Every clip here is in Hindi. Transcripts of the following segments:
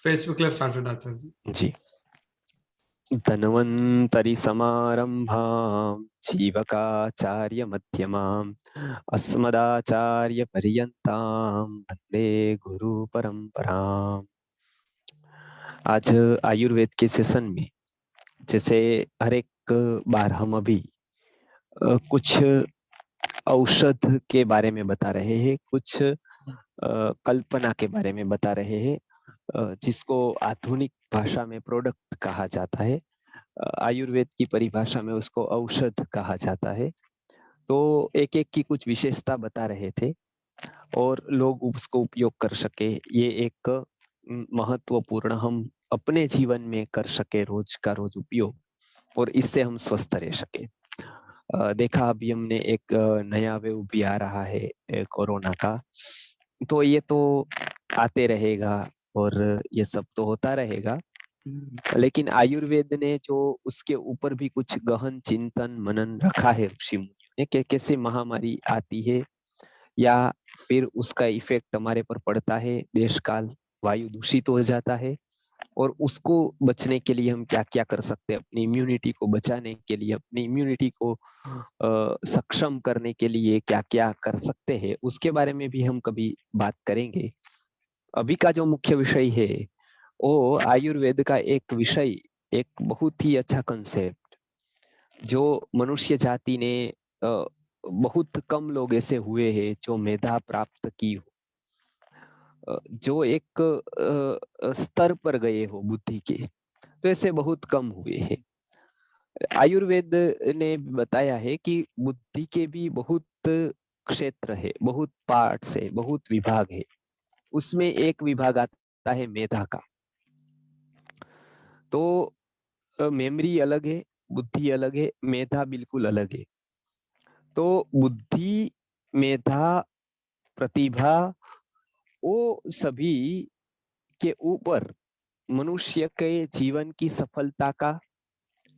फेसबुक लाइव स्टार्टेड आचार्य जी। जी। धन्वन्तरि समारंभां जीवकाचार्य मध्यमाम् अस्मदाचार्य पर्यन्तां वंदे गुरु परंपराम्। आज आयुर्वेद के सेशन में जैसे हर एक बार हम अभी कुछ औषध के बारे में बता रहे हैं, कुछ कल्पना के बारे में बता रहे हैं, जिसको आधुनिक भाषा में प्रोडक्ट कहा जाता है, आयुर्वेद की परिभाषा में उसको औषध कहा जाता है। तो एक एक की कुछ विशेषता बता रहे थे और लोग उसको उपयोग कर सके, ये एक महत्वपूर्ण, हम अपने जीवन में कर सके रोज का रोज उपयोग, और इससे हम स्वस्थ रह सके। देखा अभी हमने एक नया वेव भी आ रहा है कोरोना का, तो ये तो आते रहेगा और ये सब तो होता रहेगा, लेकिन आयुर्वेद ने जो उसके ऊपर भी कुछ गहन चिंतन मनन रखा है ऋषि मुनियों ने, कि कैसे महामारी आती है या फिर उसका इफेक्ट हमारे पर पड़ता है, देश काल वायु दूषित हो जाता है, और उसको बचने के लिए हम क्या क्या कर सकते हैं, अपनी इम्यूनिटी को बचाने के लिए, अपनी इम्यूनिटी को सक्षम करने के लिए क्या क्या कर सकते हैं, उसके बारे में भी हम कभी बात करेंगे। अभी का जो मुख्य विषय है वो आयुर्वेद का एक विषय, एक बहुत ही अच्छा कंसेप्ट जो मनुष्य जाति ने बहुत कम लोग ऐसे हुए हैं जो मेधा प्राप्त की हो, जो एक स्तर पर गए हो बुद्धि के, तो ऐसे बहुत कम हुए हैं। आयुर्वेद ने बताया है कि बुद्धि के भी बहुत क्षेत्र है, बहुत पार्ट्स है, बहुत विभाग है। उसमें एक विभाग आता है मेधा का। तो मेमोरी अलग है, बुद्धि अलग है, मेधा बिल्कुल अलग है। तो बुद्धि, मेधा, प्रतिभा, वो सभी के ऊपर मनुष्य के जीवन की सफलता का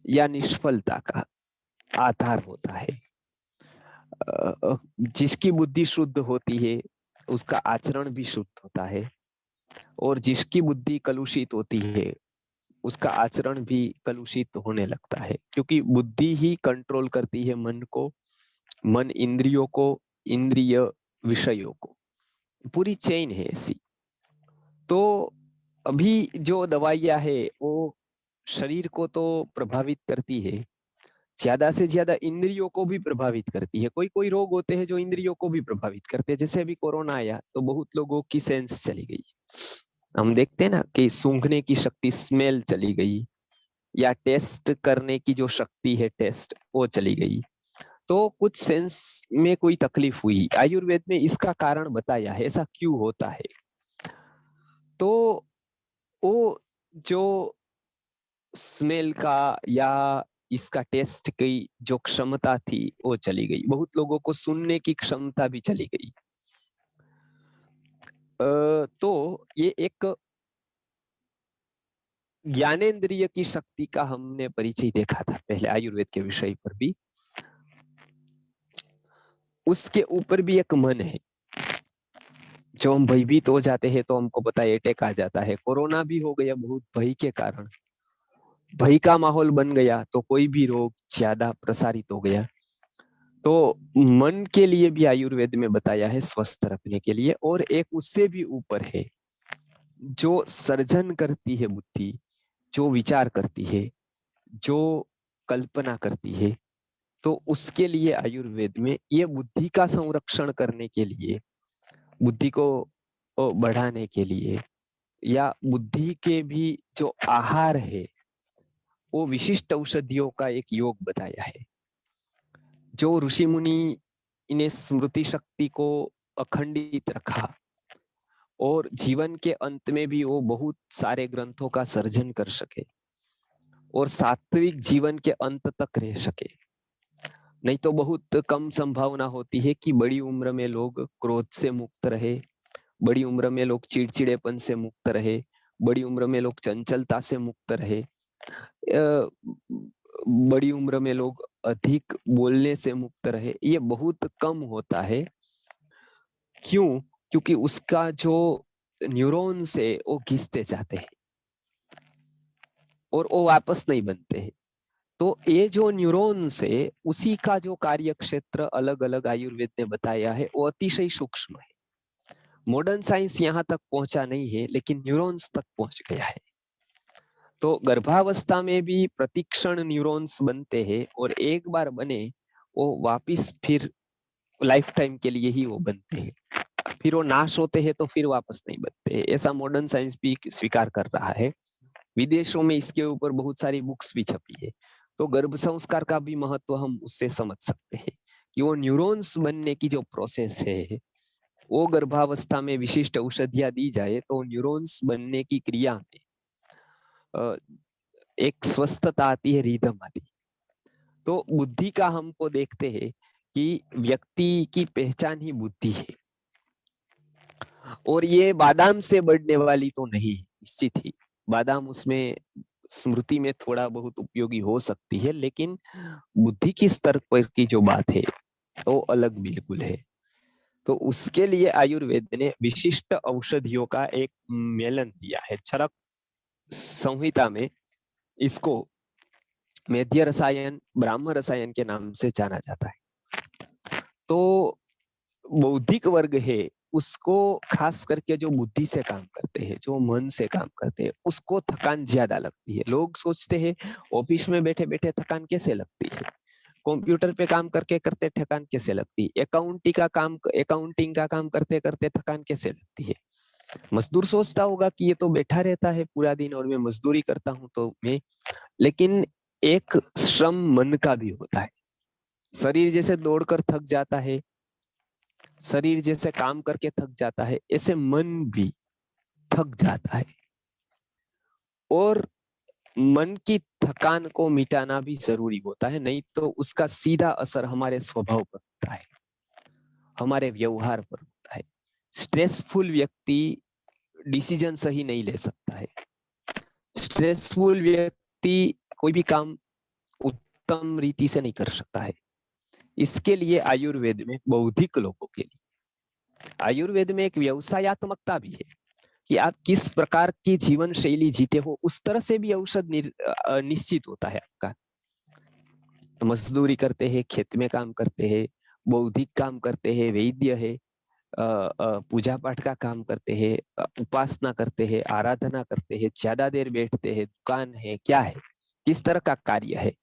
या निष्फलता का आधार होता है। जिसकी बुद्धि शुद्ध होती है उसका आचरण भी शुद्ध होता है, और जिसकी बुद्धि कलुषित होती है उसका आचरण भी कलुषित होने लगता है, क्योंकि बुद्धि ही कंट्रोल करती है मन को, मन इंद्रियों को, इंद्रिय विषयों को। पूरी चेन है ऐसी। तो अभी जो दवाइयां है वो शरीर को तो प्रभावित करती है, ज्यादा से ज्यादा इंद्रियों को भी प्रभावित करती है। कोई कोई रोग होते हैं जो इंद्रियों को भी प्रभावित करते हैं, जैसे अभी कोरोना आया तो बहुत लोगों की सेंस चली गई। हम देखते हैं ना कि सूंघने की शक्ति, स्मेल चली गई, या टेस्ट करने की जो शक्ति है टेस्ट, वो चली गई। तो कुछ सेंस में कोई तकलीफ हुई, आयुर्वेद में इसका कारण बताया है ऐसा क्यों होता है। तो वो जो स्मेल का या इसका टेस्ट की जो क्षमता थी वो चली गई, बहुत लोगों को सुनने की क्षमता भी चली गई। तो ये एक ज्ञानेंद्रिय की शक्ति का हमने परिचय देखा था पहले आयुर्वेद के विषय पर भी। उसके ऊपर भी एक मन है, जो हम भयभीत हो जाते हैं तो हमको पता है अटैक आ जाता है। कोरोना भी हो गया बहुत भय के कारण, भय का माहौल बन गया तो कोई भी रोग ज्यादा प्रसारित हो गया। तो मन के लिए भी आयुर्वेद में बताया है स्वस्थ रखने के लिए, और एक उससे भी ऊपर है जो सर्जन करती है बुद्धि, जो विचार करती है, जो कल्पना करती है। तो उसके लिए आयुर्वेद में ये बुद्धि का संरक्षण करने के लिए, बुद्धि को बढ़ाने के लिए, या बुद्धि के भी जो आहार है वो विशिष्ट औषधियों का एक योग बताया है। जो ऋषि मुनि इन्हें स्मृति शक्ति को अखंडित रखा, और जीवन के अंत में भी वो बहुत सारे ग्रंथों का सर्जन कर सके और सात्विक जीवन के अंत तक रह सके। नहीं तो बहुत कम संभावना होती है कि बड़ी उम्र में लोग क्रोध से मुक्त रहे, बड़ी उम्र में लोग चिड़चिड़ेपन से मुक्त रहे, बड़ी उम्र में लोग चंचलता से मुक्त रहे, बड़ी उम्र में लोग अधिक बोलने से मुक्त रहे। ये बहुत कम होता है। क्यों? क्योंकि उसका जो न्यूरॉन से वो घिसते जाते हैं और वो वापस नहीं बनते हैं। तो ये जो न्यूरॉन्स है उसी का जो कार्य क्षेत्र अलग अलग आयुर्वेद ने बताया है वो अतिशय सूक्ष्म है। मॉडर्न साइंस यहाँ तक पहुंचा नहीं है लेकिन न्यूरॉन्स तक पहुंच गया है। तो गर्भावस्था में भी प्रतिक्षण न्यूरॉन्स बनते हैं और एक बार बने वो वापिस फिर लाइफ टाइम के लिए ही वो बनते हैं, फिर वो नाश होते हैं तो फिर वापस नहीं बनते हैं। ऐसा मॉडर्न साइंस भी स्वीकार कर रहा है। विदेशों में इसके ऊपर बहुत सारी बुक्स भी छपी है। तो गर्भ संस्कार का भी महत्व हम उससे समझ सकते हैं कि वो न्यूरॉन्स बनने की जो प्रोसेस है वो गर्भावस्था में विशिष्ट औषधियां दी जाए तो न्यूरॉन्स बनने की क्रिया में एक स्वस्थता आती है, रिदम आती है। तो बुद्धि का हमको देखते हैं कि व्यक्ति की पहचान ही बुद्धि है और ये बादाम से बढ़ने वाली तो नहीं है, निश्चित ही बादाम उसमें स्मृति में थोड़ा बहुत उपयोगी हो सकती है, लेकिन बुद्धि की स्तर पर की जो बात है वो अलग बिल्कुल है। तो उसके लिए आयुर्वेद ने विशिष्ट औषधियों का एक मेलन दिया है। चरक संहिता में इसको मेध्य रसायन, ब्राह्म रसायन के नाम से जाना जाता है। तो बौद्धिक वर्ग है उसको खास करके जो बुद्धि से काम करते हैं, जो मन से काम करते हैं, उसको थकान ज्यादा लगती है। लोग सोचते हैं ऑफिस में बैठे बैठे थकान कैसे लगती है, कंप्यूटर पे काम करके करते थकान कैसे लगती है, अकाउंटिंग का काम करते करते थकान कैसे लगती है। मजदूर सोचता होगा कि ये तो बैठा रहता है पूरा दिन और मैं मजदूरी करता हूं तो मैं, लेकिन एक श्रम मन का भी होता है। शरीर जैसे दौड़कर थक जाता है, शरीर जैसे काम करके थक जाता है, ऐसे मन भी थक जाता है और मन की थकान को मिटाना भी जरूरी होता है, नहीं तो उसका सीधा असर हमारे स्वभाव पर होता है, हमारे व्यवहार पर होता है। स्ट्रेसफुल व्यक्ति डिसीजन सही नहीं ले सकता है। स्ट्रेसफुल व्यक्ति कोई भी काम उत्तम रीति से नहीं कर सकता है। इसके लिए आयुर्वेद में बौद्धिक लोगों के लिए आयुर्वेद में एक व्यवसायत्मकता भी है कि आप किस प्रकार की जीवन शैली जीते हो उस तरह से भी औषध निश्चित होता है आपका। मजदूरी करते हैं, खेत में काम करते हैं, बौद्धिक काम करते हैं, वैद्य है, पूजा पाठ का काम करते हैं, उपासना करते हैं, आराधना करते हैं, ज्यादा देर बैठते हैं, दुकान है, क्या है, किस तरह का कार्य है।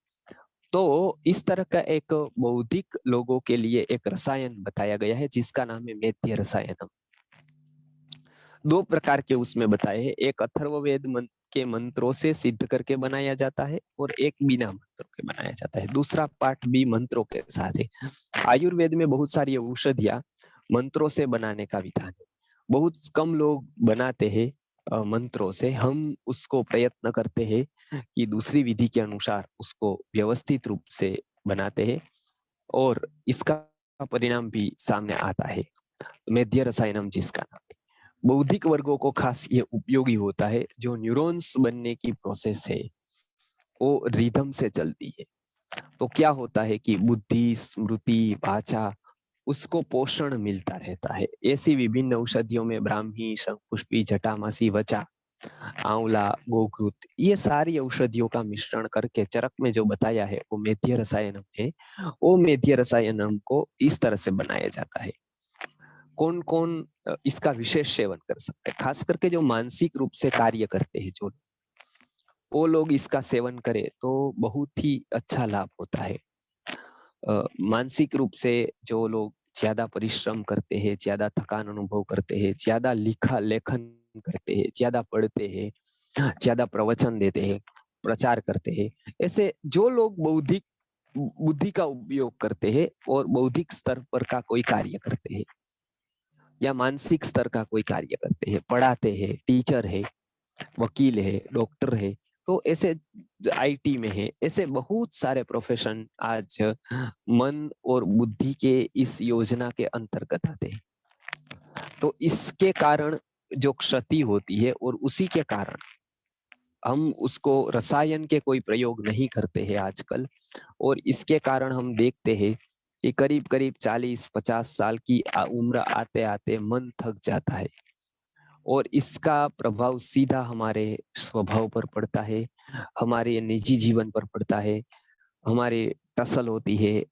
तो इस तरह का एक बौद्धिक लोगों के लिए एक रसायन बताया गया है जिसका नाम है मेध्य रसायनम। दो प्रकार के उसमें बताए हैं, एक अथर्ववेद के मंत्रों से सिद्ध करके बनाया जाता है और एक बिना मंत्रों के बनाया जाता है। दूसरा पाठ भी मंत्रों के साथ है। आयुर्वेद में बहुत सारी औषधियां मंत्रों से बनाने का विधान है। बहुत कम लोग बनाते हैं मंत्रों से। हम उसको प्रयत्न करते हैं कि दूसरी विधि के अनुसार उसको व्यवस्थित रूप से बनाते हैं और इसका परिणाम भी सामने आता है। मेध्य रसायनम जिसका नाम है, बौद्धिक वर्गों को खास ये उपयोगी होता है। जो न्यूरॉन्स बनने की प्रोसेस है वो रिदम से चलती है। तो क्या होता है कि बुद्धि, स्मृति, वाचा, उसको पोषण मिलता रहता है। ऐसी विभिन्न औषधियों में ब्राह्मी, शंखपुष्पी, जटामासी, वचा, आंवला, गोघृत, ये सारी औषधियों का मिश्रण करके चरक में जो बताया है वो मेध्य रसायनम है। वो मेध्य रसायनम को इस तरह से बनाया जाता है। कौन कौन इसका विशेष सेवन कर सकते हैं, खास करके जो मानसिक रूप से कार्य करते हैं जो, वो लोग इसका सेवन करें तो बहुत ही अच्छा लाभ होता है। मानसिक रूप से जो लोग ज्यादा परिश्रम करते हैं, ज्यादा थकान अनुभव करते हैं, ज्यादा लिखा लेखन करते हैं, ज्यादा पढ़ते हैं, ज्यादा प्रवचन देते हैं, प्रचार करते हैं, ऐसे जो लोग बौद्धिक बुद्धि का उपयोग करते हैं और बौद्धिक स्तर पर का कोई कार्य करते हैं या मानसिक स्तर का कोई कार्य करते हैं, पढ़ाते हैं, टीचर है, वकील है, डॉक्टर है, तो ऐसे आईटी में है, ऐसे बहुत सारे प्रोफेशन आज मन और बुद्धि के इस योजना के अंतर्गत आते हैं। तो इसके कारण जो क्षति होती है और उसी के कारण हम उसको रसायन के कोई प्रयोग नहीं करते हैं आजकल, और इसके कारण हम देखते हैं कि करीब करीब 40-50 साल की उम्र आते आते मन थक जाता है और इसका प्रभाव सीधा हमारे स्वभाव पर पड़ता है, हमारे निजी जीवन पर पड़ता है, हमारे टसल होती है,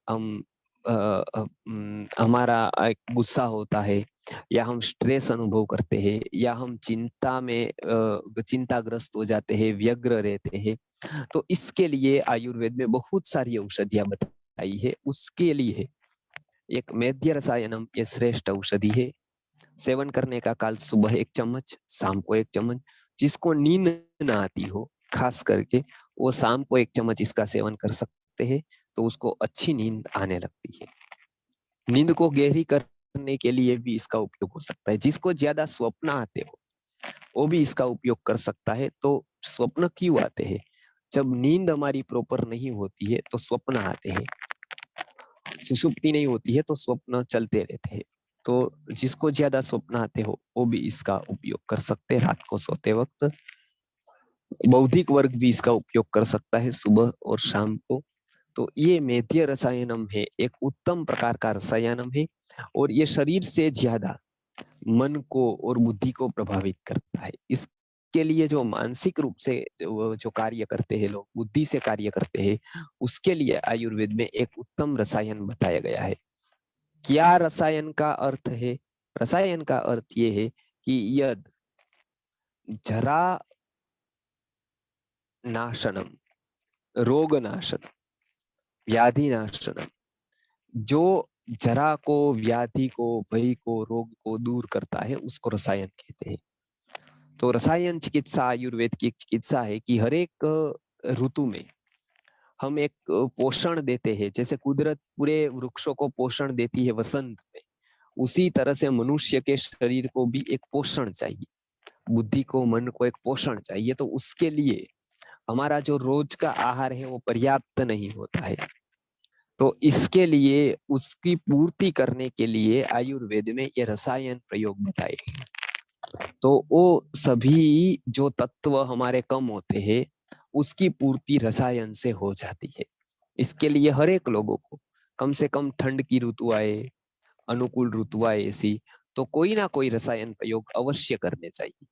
हमारा एक गुस्सा होता है, या हम स्ट्रेस अनुभव करते हैं, या हम चिंता में चिंताग्रस्त हो जाते हैं, व्यग्र रहते हैं। तो इसके लिए आयुर्वेद में बहुत सारी औषधियां बताई है। उसके लिए एक मेध्य रसायनम ये श्रेष्ठ औषधि है। सेवन करने का काल सुबह 1 चम्मच, शाम को 1 चम्मच। जिसको नींद न आती हो खास करके, वो शाम को 1 चम्मच इसका सेवन कर सकते हैं, तो उसको अच्छी नींद आने लगती है। नींद को गहरी करने के लिए भी इसका उपयोग हो सकता है। जिसको ज्यादा स्वप्न आते हो वो भी इसका उपयोग कर सकता है। तो स्वप्न क्यों आते हैं? जब नींद हमारी प्रॉपर नहीं होती है तो स्वप्न आते हैं। सुषुप्ति नहीं होती है तो स्वप्न चलते रहते हैं। तो जिसको ज्यादा स्वप्न आते हो वो भी इसका उपयोग कर सकते हैं रात को सोते वक्त। बौद्धिक वर्ग भी इसका उपयोग कर सकता है सुबह और शाम को। तो ये मेध्य रसायनम है, एक उत्तम प्रकार का रसायनम है, और ये शरीर से ज्यादा मन को और बुद्धि को प्रभावित करता है। इसके लिए जो मानसिक रूप से जो कार्य करते हैं लोग, बुद्धि से कार्य करते हैं, उसके लिए आयुर्वेद में एक उत्तम रसायन बताया गया है। क्या रसायन का अर्थ है? रसायन का अर्थ ये है कि यद जरा नाशनम, रोग नाशनम, व्याधि नाशनम, जो जरा को, व्याधि को, भय को, रोग को दूर करता है उसको रसायन कहते हैं। तो रसायन चिकित्सा आयुर्वेद की एक चिकित्सा है कि हर एक ऋतु में हम एक पोषण देते हैं। जैसे कुदरत पूरे वृक्षों को पोषण देती है वसंत में, उसी तरह से मनुष्य के शरीर को भी एक पोषण चाहिए, बुद्धि को, मन को एक पोषण चाहिए। तो उसके लिए हमारा जो रोज का आहार है वो पर्याप्त नहीं होता है। तो इसके लिए उसकी पूर्ति करने के लिए आयुर्वेद में ये रसायन प्रयोग बताए गए। तो वो सभी जो तत्व हमारे कम होते हैं उसकी पूर्ति रसायन से हो जाती है। इसके लिए हर एक लोगों को कम से कम ठंड की ऋतु आए, अनुकूल ऋतु आए ऐसी, तो कोई ना कोई रसायन प्रयोग अवश्य करने चाहिए।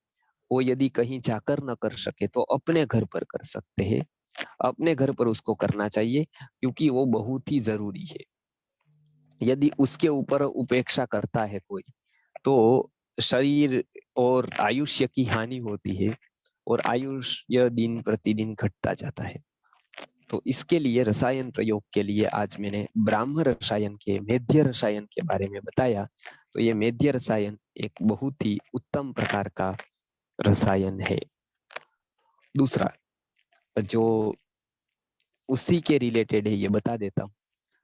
वो यदि कहीं जाकर न कर सके तो अपने घर पर कर सकते हैं। अपने घर पर उसको करना चाहिए, क्योंकि वो बहुत ही जरूरी है। यदि उसके ऊपर उपेक्षा करता है कोई, तो शरीर और आयुष्य की हानि होती है, और आयुष्य दिन प्रतिदिन घटता जाता है। तो इसके लिए रसायन प्रयोग के लिए आज मैंने ब्राह्म रसायन के, मेध्य रसायन के बारे में बताया। तो ये मेध्य रसायन एक बहुत ही उत्तम प्रकार का रसायन है। दूसरा जो उसी के रिलेटेड है ये बता देता हूँ।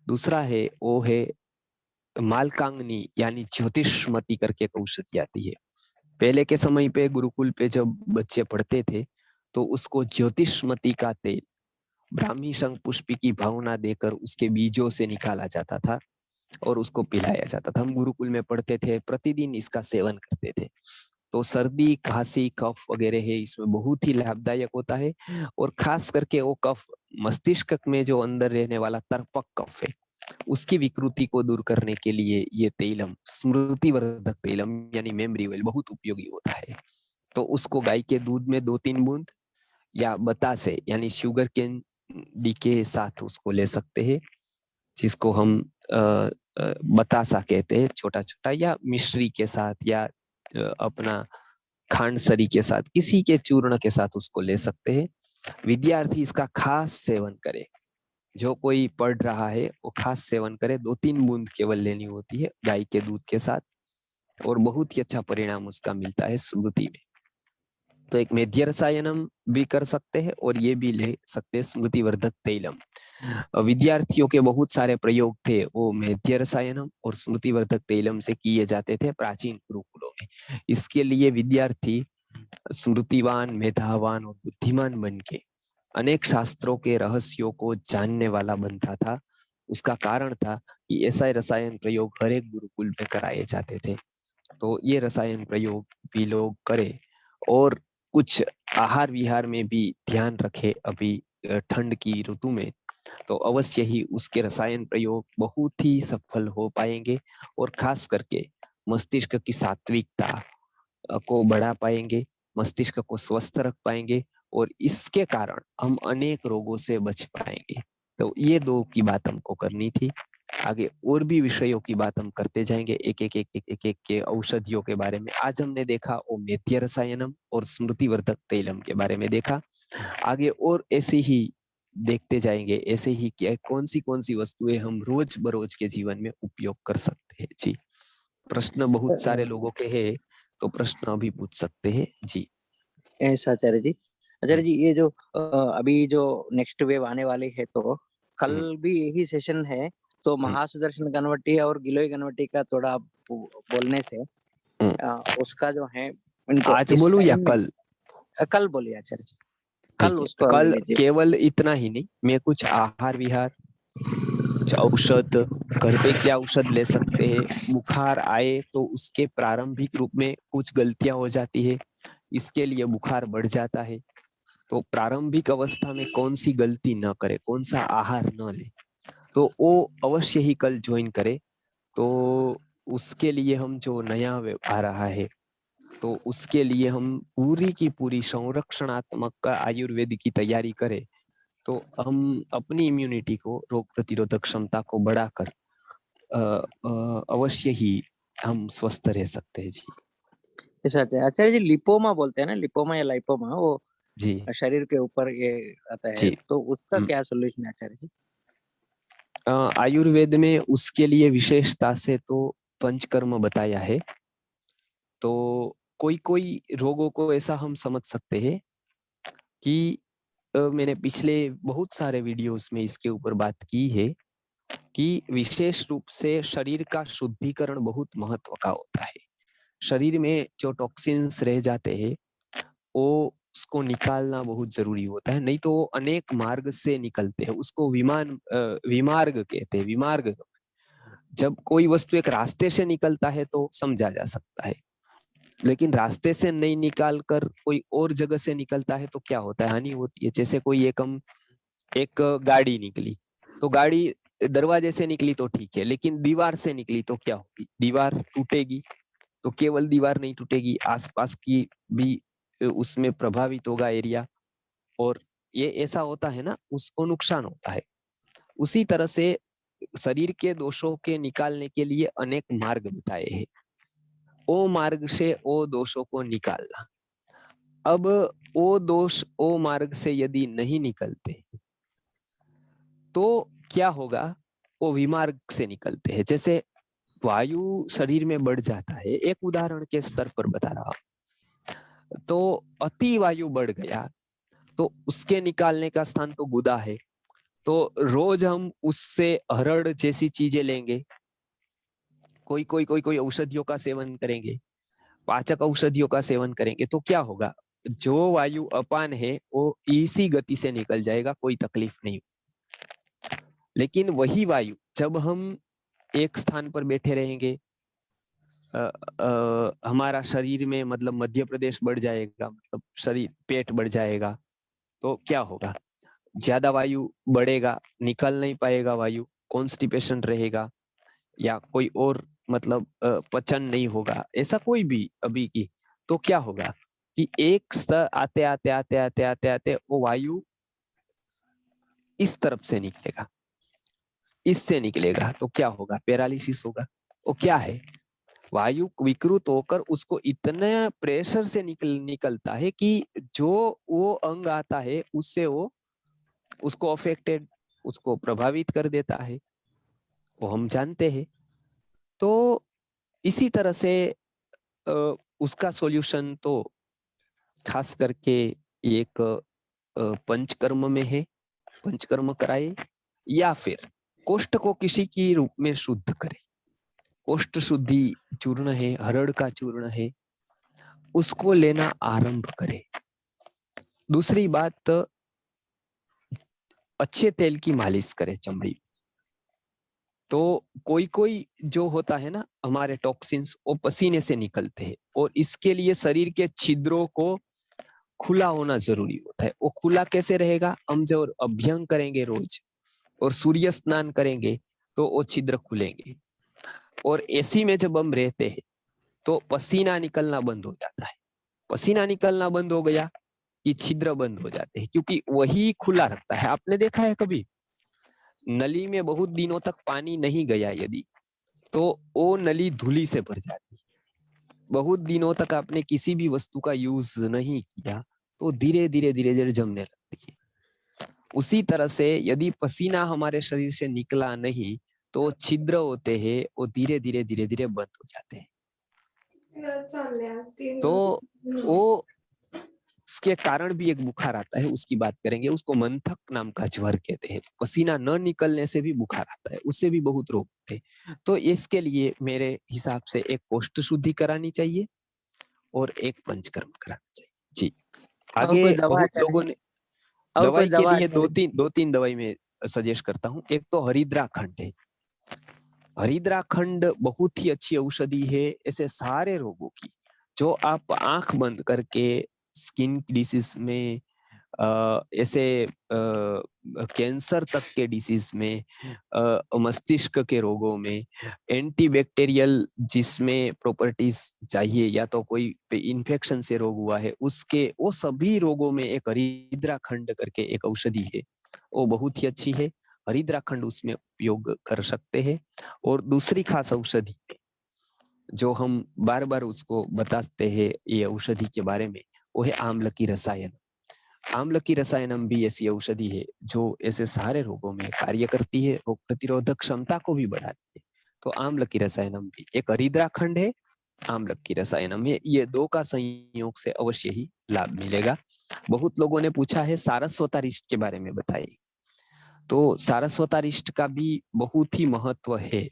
दूसरा है वो है मालकांगनी, यानी ज्योतिषमती करके एक औषधि आती है। पहले के समय पे गुरुकुल पे जब बच्चे पढ़ते थे तो उसको ज्योतिषमती का तेल ब्राह्मी शंख पुष्पी की भावना देकर उसके बीजों से निकाला जाता था और उसको पिलाया जाता था। हम गुरुकुल में पढ़ते थे, प्रतिदिन इसका सेवन करते थे। तो सर्दी, खांसी, कफ वगैरह है इसमें बहुत ही लाभदायक होता है। और खास करके वो कफ, मस्तिष्क में जो अंदर रहने वाला तर्पक कफ है, उसकी विकृति को दूर करने के लिए ये तेलम, स्मृति वर्धक तेलम यानी मेमोरी ऑयल बहुत उपयोगी होता है। तो उसको गाय के दूध में 2-3 बूंद या बतासे यानी शुगर केन डी के साथ उसको ले सकते हैं, जिसको हम बतासा कहते हैं छोटा छोटा, या मिश्री के साथ, या अपना खांडसरी के साथ, किसी के चूर्ण के साथ उसको ले सकते हैं। विद्यार्थी इसका खास सेवन करे। जो कोई पढ़ रहा है वो खास सेवन करे। 2-3 बूंद केवल लेनी होती है गाय के दूध के साथ, और बहुत ही अच्छा परिणाम उसका मिलता है स्मृति में। तो एक मेध्य रसायनम भी कर सकते हैं और ये भी ले सकते हैं स्मृति वर्धक तेलम। विद्यार्थियों के बहुत सारे प्रयोग थे वो मेध्य रसायनम और स्मृति वर्धक तेलम से किए जाते थे प्राचीन गुरुकुलों में। इसके लिए विद्यार्थी स्मृतिवान, मेधावान और बुद्धिमान बन के अनेक शास्त्रों के रहस्यों को जानने वाला बनता था। उसका कारण था कि ऐसा रसायन प्रयोग हर एक गुरुकुल में कराए जाते थे। तो ये रसायन प्रयोग भी लोग करें, और कुछ आहार विहार में भी ध्यान रखे। अभी ठंड की ऋतु में तो अवश्य ही उसके रसायन प्रयोग बहुत ही सफल हो पाएंगे। और खास करके मस्तिष्क की सात्विकता, को बढ़ा पाएंगे, मस्तिष्क को स्वस्थ रख पाएंगे, और इसके कारण हम अनेक रोगों से बच पाएंगे। तो ये दो की बात हमको करनी थी। आगे और भी विषयों की बात हम करते जाएंगे, एक एक के औषधियों के बारे में। आज हमने देखा वो मेध्य रसायनम और स्मृतिवर्धक तैलम के बारे में देखा। आगे और ऐसे ही देखते जाएंगे, ऐसे ही क्या कौन सी वस्तुएं हम रोज बरोज के जीवन में उपयोग कर सकते हैं। जी, प्रश्न बहुत सारे लोगों के हैं, तो प्रश्न अभी पूछ सकते हैं जी। ऐसा आचार्य जी। आचार्य हम्म, जी, ये जो अभी जो नेक्स्ट वेव आने वाली है, तो कल हम्म, भी यही सेशन है, तो हम्म। महासुदर्शन गणवटी और गिलोय गणवटी का थोड़ा आप बोलने से हम्म। उसका जो है उनको आज इस बोलूं या टाइम में कल? कल बोलिए आचार्य जी, कल ठीक है, तो उसको ले कल लीजिए। केवल इतना ही नहीं, मैं कुछ आहार विहार, कुछ औषध, घर पे क्या औषध ले सकते हैं, बुखार आए तो उसके प्रारंभिक रूप में कुछ गलतियां हो जाती है, इसके लिए बुखार बढ़ जाता है, तो प्रारंभिक अवस्था में कौन सी गलती न करे, कौन सा आहार न ले, तो वो अवश्य ही कल ज्वाइन करे। तो उसके लिए हम जो नया आ रहा है, तो उसके लिए हम पूरी की पूरी संरक्षणात्मक आयुर्वेद की तैयारी करें, तो हम अपनी इम्यूनिटी को, रोग प्रतिरोधक क्षमता को बढ़ाकर अवश्य ही हम स्वस्थ रह सकते हैं। जी। ऐसा आचार्य जी, लिपोमा बोलते हैं ना, लिपोमा या लाइपोमा, वो जी। शरीर के ऊपर ये आता है, जी। तो उसका हम्म, क्या सोल्यूशन है आचार्य जी? आयुर्वेद में उसके लिए विशेषता से तो पंचकर्म बताया है। तो कोई कोई रोगों को ऐसा हम समझ सकते हैं कि मैंने पिछले बहुत सारे वीडियोस में इसके ऊपर बात की है कि विशेष रूप से शरीर का शुद्धिकरण बहुत महत्व का होता है। शरीर में जो टॉक्सिन्स रह जाते हैं, वो उसको निकालना बहुत जरूरी होता है, नहीं तो वो अनेक मार्ग से निकलते हैं, उसको विमार्ग कहते हैं, विमार्ग। जब कोई वस्तु एक रास्ते से निकलता है तो समझा जा सकता है, लेकिन रास्ते से नहीं निकाल कर कोई और जगह से निकलता है तो क्या होता है, हानि होती है। जैसे कोई एक गाड़ी निकली, तो गाड़ी दरवाजे से निकली तो ठीक है, लेकिन दीवार से निकली तो क्या होगी, दीवार टूटेगी। तो केवल दीवार नहीं टूटेगी, आसपास की भी उसमें प्रभावित होगा एरिया, और ये ऐसा होता है ना, उसको नुकसान होता है। उसी तरह से शरीर के दोषों के निकालने के लिए अनेक मार्ग बताए हैं, ओ मार्ग से ओ दोषों को निकालना। अब ओ दोष ओ मार्ग से यदि नहीं निकलते तो क्या होगा, वो विमार्ग से निकलते हैं। जैसे वायु शरीर में बढ़ जाता है, एक उदाहरण के स्तर पर बता रहा हूं, तो अति वायु बढ़ गया तो उसके निकालने का स्थान तो गुदा है, तो रोज हम उससे हरड़ जैसी चीजें लेंगे, कोई औषधियों का सेवन करेंगे, पाचक औषधियों का सेवन करेंगे, तो क्या होगा, जो वायु अपान है वो इसी गति से निकल जाएगा, कोई तकलीफ नहीं। लेकिन वही वायु जब हम एक स्थान पर बैठे रहेंगे, हमारा शरीर में मतलब मध्य प्रदेश बढ़ जाएगा, मतलब शरीर पेट बढ़ जाएगा, तो क्या होगा, ज्यादा वायु बढ़ेगा, निकल नहीं पाएगा वायु, कॉन्स्टिपेशन रहेगा, या कोई और मतलब पचन नहीं होगा, ऐसा कोई भी अभी की। तो क्या होगा कि एक स्तर आते आते आते आते आते आते वो वायु इस तरफ से निकलेगा, इससे निकलेगा, तो क्या होगा, पैरालिसिस होगा। वो क्या है, वायु विकृत होकर उसको इतने प्रेशर से निकलता है कि जो वो अंग आता है उससे वो उसको अफेक्टेड, उसको प्रभावित कर देता है, वो हम जानते हैं। तो इसी तरह से उसका सॉल्यूशन तो खास करके एक पंचकर्म में है, पंचकर्म कराए, या फिर कोष्ठ को किसी की रूप में शुद्ध करे, कोष्ठ शुद्धि चूर्ण है, हरड़ का चूर्ण है, उसको लेना आरंभ करे। दूसरी बात, अच्छे तेल की मालिश करे चमड़ी। तो कोई कोई जो होता है ना, हमारे टॉक्सिन्स वो पसीने से निकलते हैं, और इसके लिए शरीर के छिद्रों को खुला होना जरूरी होता है। वो खुला कैसे रहेगा, हम जो अभ्यंग करेंगे रोज और सूर्य स्नान करेंगे तो वो छिद्र खुलेंगे। और एसी में जब हम रहते हैं तो पसीना निकलना बंद हो जाता है। पसीना निकलना बंद हो गया कि छिद्र बंद हो जाते हैं, क्योंकि वही खुला रखता है। आपने देखा है कभी नली में बहुत दिनों तक पानी नहीं गया यदि, तो वो नली धूली से भर जाती है। बहुत दिनों तक आपने किसी भी वस्तु का यूज नहीं किया तो धीरे धीरे धीरे धीरे जमने लगती है। उसी तरह से यदि पसीना हमारे शरीर से निकला नहीं तो छिद्र होते हैं वो धीरे धीरे धीरे धीरे बंद हो जाते हैं। तो वो उसके कारण भी एक बुखार आता है, उसकी बात करेंगे। उसको मंथक नाम का ज्वर कहते हैं। पसीना न निकलने से भी बुखार आता है, उससे भी बहुत रोग होते हैं। तो इसके लिए मेरे हिसाब से एक कोष्ठ शुद्धि करानी चाहिए और एक पंचकर्म कराना चाहिए जी। और कोई आगे दवा बहुत अच्छा लोगों नहीं? ने और कोई दवाई के दवा लिए अच्छा नहीं? दो तीन दवाई में सजेस्ट करता हूँ। एक तो हरिद्रा खंड है। हरिद्रा खंड बहुत ही अच्छी औषधि है ऐसे सारे रोगों की। जो आप आंख बंद करके स्किन डिसीज में, ऐसे कैंसर तक के डिसीज में, मस्तिष्क के रोगों में, एंटीबैक्टीरियल जिसमें प्रॉपर्टीज चाहिए या तो कोई इन्फेक्शन से रोग हुआ है उसके, वो सभी रोगों में एक हरिद्रा खंड करके एक औषधि है, वो बहुत ही अच्छी है। हरिद्रा खंड उसमें उपयोग कर सकते हैं। और दूसरी खास औषधि जो हम बार बार उसको बताते हैं ये औषधि के बारे में, वो है आम्ल की रसायन। आम्ल की रसायनम भी ऐसी औषधि है जो ऐसे सारे रोगों में कार्य करती है, रोग प्रतिरोधक क्षमता को भी बढ़ाती है। तो आम्ल की रसायनम भी एक हरिद्रा खंड है, आम्ल की रसायनम है। ये दो का संयोग से अवश्य ही लाभ मिलेगा। बहुत लोगों ने पूछा है सारस्वतारिष्ट के बारे में बताइए। तो सारस्वतारिष्ट का भी बहुत ही महत्व है।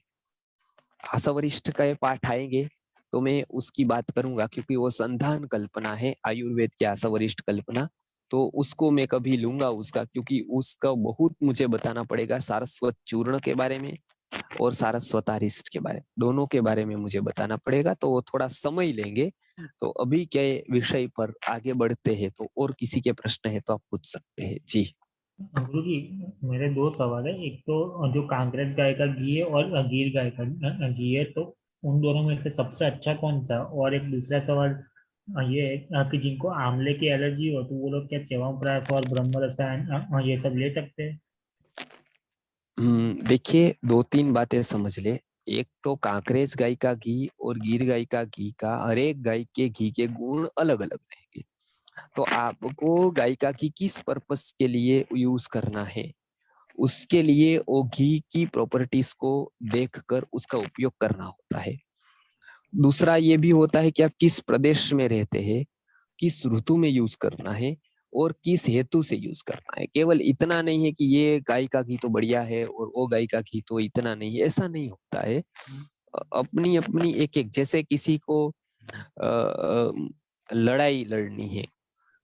आसवरिष्ठ का ये पाठ आएंगे तो मैं उसकी बात करूंगा, क्योंकि वो संधान कल्पना है आयुर्वेद की आसवरिष्ठ कल्पना। तो उसको मैं कभी लूंगा उसका, क्योंकि उसका बहुत मुझे बताना पड़ेगा सारस्वत चूर्ण के बारे में और सारस्वतारिष्ट के बारे में, दोनों के बारे में मुझे बताना पड़ेगा। तो वो थोड़ा समय लेंगे। तो अभी के विषय पर आगे बढ़ते हैं, तो और किसी के प्रश्न है तो आप पूछ सकते हैं जी। गुरु जी, मेरे दो सवाल है। एक तो जो कांकरेज गाय का घी है और गीर गाय का घी है, तो उन दोनों में से सबसे अच्छा कौन सा? और एक दूसरा सवाल ये है कि जिनको आंवले की एलर्जी हो तो वो लोग क्या च्यवनप्राश और ब्रह्म रसायन ये सब ले सकते हैं? देखिए दो तीन बातें समझ ले। एक तो कांकरेज गाय का घी और गिर गाय का घी का, हर एक गाय के घी के गुण अलग अलग रहेंगे। तो आपको गाय का घी किस पर्पस के लिए यूज करना है, उसके लिए वो घी की प्रॉपर्टीज को देखकर उसका उपयोग करना होता है। दूसरा ये भी होता है कि आप किस प्रदेश में रहते हैं, किस ऋतु में यूज करना है और किस हेतु से यूज करना है। केवल इतना नहीं है कि ये गाय का घी तो बढ़िया है और वो गाय का घी तो इतना नहीं है, ऐसा नहीं होता है। अपनी अपनी एक एक, जैसे किसी को लड़ाई लड़नी है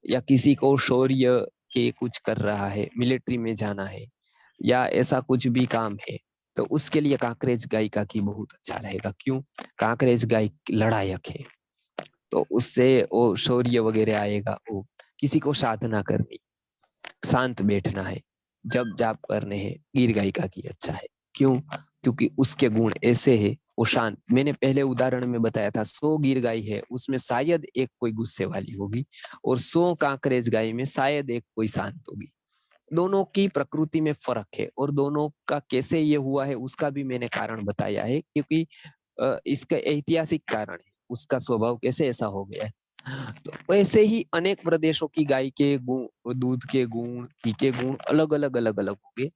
या किसी को शौर्य के कुछ कर रहा है, मिलिट्री में जाना है या ऐसा कुछ भी काम है, तो उसके लिए कांकरेज गाय का घी बहुत अच्छा रहेगा। क्यों? कांकरेज गाय लड़ायक है, तो उससे वो शौर्य वगैरह आएगा। वो किसी को साधना करनी, शांत बैठना है, जब जाप करने हैं, गिर गाय का घी अच्छा है। क्यों? क्योंकि उसके गुण ऐसे है, वो शांत। मैंने पहले उदाहरण में बताया था 100 गिर गाय है उसमें शायद एक कोई गुस्से वाली होगी और 100 कांकरेज गाय में शायद एक कोई शांत होगी। दोनों की प्रकृति में फर्क है और दोनों का कैसे ये हुआ है उसका भी मैंने कारण बताया है, क्योंकि इसका ऐतिहासिक कारण है, उसका स्वभाव कैसे ऐसा हो गया है। तो ऐसे ही अनेक प्रदेशों की गाय के गुण, दूध के गुण, घी के गुण अलग अलग होंगे।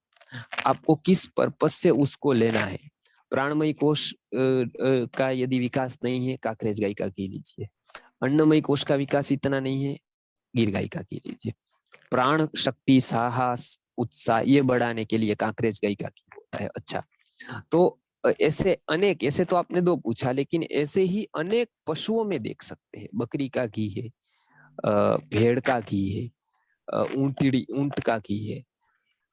आपको किस पर्पस से उसको लेना है। प्राणमयी कोश का यदि विकास नहीं है, काकरेज गाय का घी लीजिए। अन्नमयी कोश का विकास इतना नहीं है, गिर गाय का घी लीजिए। प्राण शक्ति, साहस, उत्साह ये बढ़ाने के लिए कांकरेज गाय का घी होता है अच्छा। तो ऐसे अनेक, ऐसे तो आपने दो पूछा, लेकिन ऐसे ही अनेक पशुओं में देख सकते हैं। बकरी का घी है, भेड़ का घी है, ऊंट का घी है,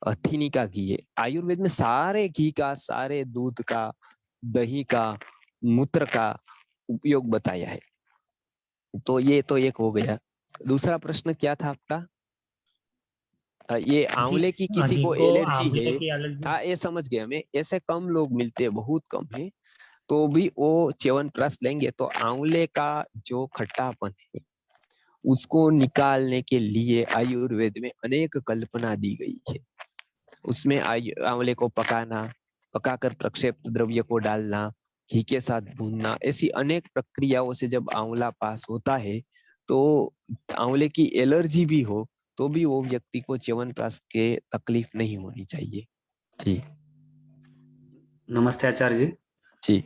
हथिनी का घी है। आयुर्वेद में सारे घी का, सारे दूध का, दही का, मूत्र का उपयोग बताया है। तो ये तो एक हो गया। दूसरा प्रश्न क्या था आपका? ये जी, आंवले की किसी को जिनको एलर्जी आंवले है। की एलर्जी। हाँ ये समझ गया मैं, ऐसे कम लोग मिलते हैं, बहुत कम है। तो भी वो च्यवनप्राश लेंगे तो आंवले का जो खट्टापन है उसको निकालने के लिए आयुर्वेद में अनेक कल्पना दी गई है। उसमें आंवले को पकाना, पकाकर प्रक्षेप्त द्रव्य को डालना, घी के साथ भूनना, ऐसी अनेक प्रक्रियाओं से जब आंवला पास होता है तो आंवले की एलर्जी भी हो तो भी वो व्यक्ति को च्यवनप्राश के तकलीफ नहीं होनी चाहिए। जी नमस्ते आचार्य जी। जी।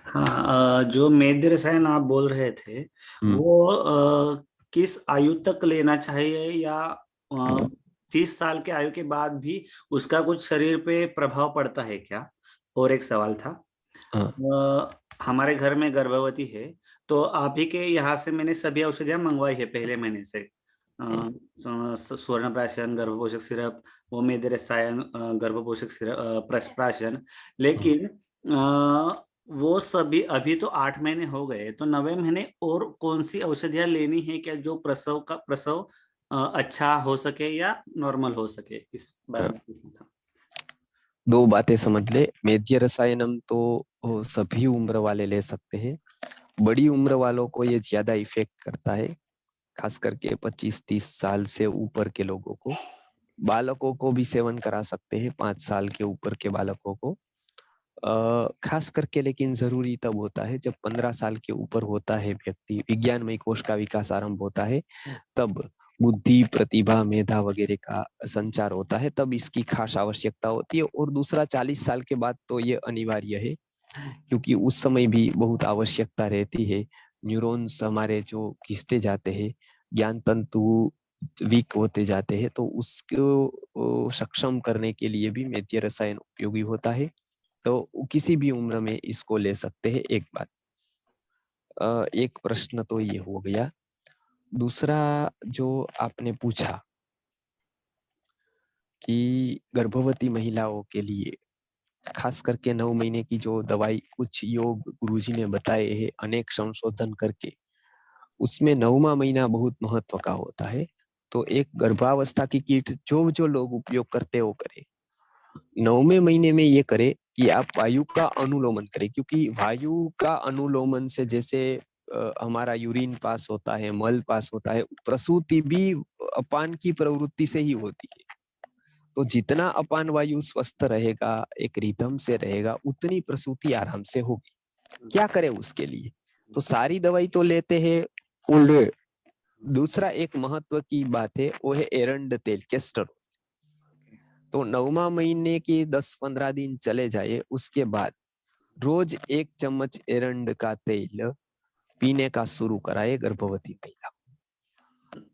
हाँ, जो मेध रसायन आप बोल रहे थे वो किस आयु तक लेना चाहिए, या 30 साल के आयु के बाद भी उसका कुछ शरीर पे प्रभाव पड़ता है क्या? और एक सवाल था, हमारे घर में गर्भवती है तो आप ही के यहाँ से मैंने सभी औषधियां मंगवाई है पहले महीने से, स्वर्ण प्राशन, गर्भपोषक सिरप, वो मेध रसायन, गर्भपोषक सिरप, प्राशन, लेकिन वो सभी अभी तो 8 महीने हो गए, तो 9वें महीने और कौन सी औषधियां लेनी है क्या, जो प्रसव अच्छा हो सके या नॉर्मल हो सके, इस बारे में पूछना था। दो बातें समझ ले। मेध्य रसायनम तो सभी उम्र वाले ले सकते हैं, बड़ी उम्र वालों को ये ज्यादा इफेक्ट करता है, खास करके 25-30 साल से ऊपर के लोगों को। बालकों को भी सेवन करा सकते हैं, 5 साल के ऊपर के बालकों को खास करके, लेकिन जरूरी तब होता है जब 15 साल के ऊपर होता है व्यक्ति, विज्ञानमय कोश का विकास आरंभ होता है, तब बुद्धि, प्रतिभा, मेधा वगैरह का संचार होता है, तब इसकी खास आवश्यकता होती है। और दूसरा 40 साल के बाद तो ये अनिवार्य है, क्योंकि उस समय भी बहुत आवश्यकता रहती है। न्यूरॉन्स हमारे जो खिंचते जाते हैं, ज्ञान तंतु वीक होते जाते हैं, तो उसको सक्षम करने के लिए भी मेध्य रसायन उपयोगी होता है। तो किसी भी उम्र में इसको ले सकते हैं। एक बात, एक प्रश्न तो ये हो गया। दूसरा जो आपने पूछा कि गर्भवती महिलाओं के लिए खास करके 9 महीने की जो दवाई, कुछ योग गुरुजी ने बताए हैं अनेक संशोधन करके, उसमें 9वां महीना बहुत महत्व का होता है। तो एक गर्भावस्था की किट जो जो लोग उपयोग करते हो करे, 9वें महीने में ये करे कि आप वायु का अनुलोमन करें, क्योंकि वायु का अनुलोमन से जैसे हमारा यूरिन पास होता है, मल पास होता है, प्रसूति भी अपान की प्रवृत्ति से ही होती है। तो जितना अपान वायु स्वस्थ रहेगा, एक रिदम से रहेगा, उतनी प्रसूति आराम से होगी। क्या करे उसके लिए? तो सारी दवाई तो लेते हैं उल्टे। दूसरा एक महत्व की बात है, वो है एरंड तेल, कैस्टर। तो 9वां महीने के 10-15 दिन चले जाए, उसके बाद रोज 1 चम्मच एरंड का तेल पीने का शुरू कराए गर्भवती महिला।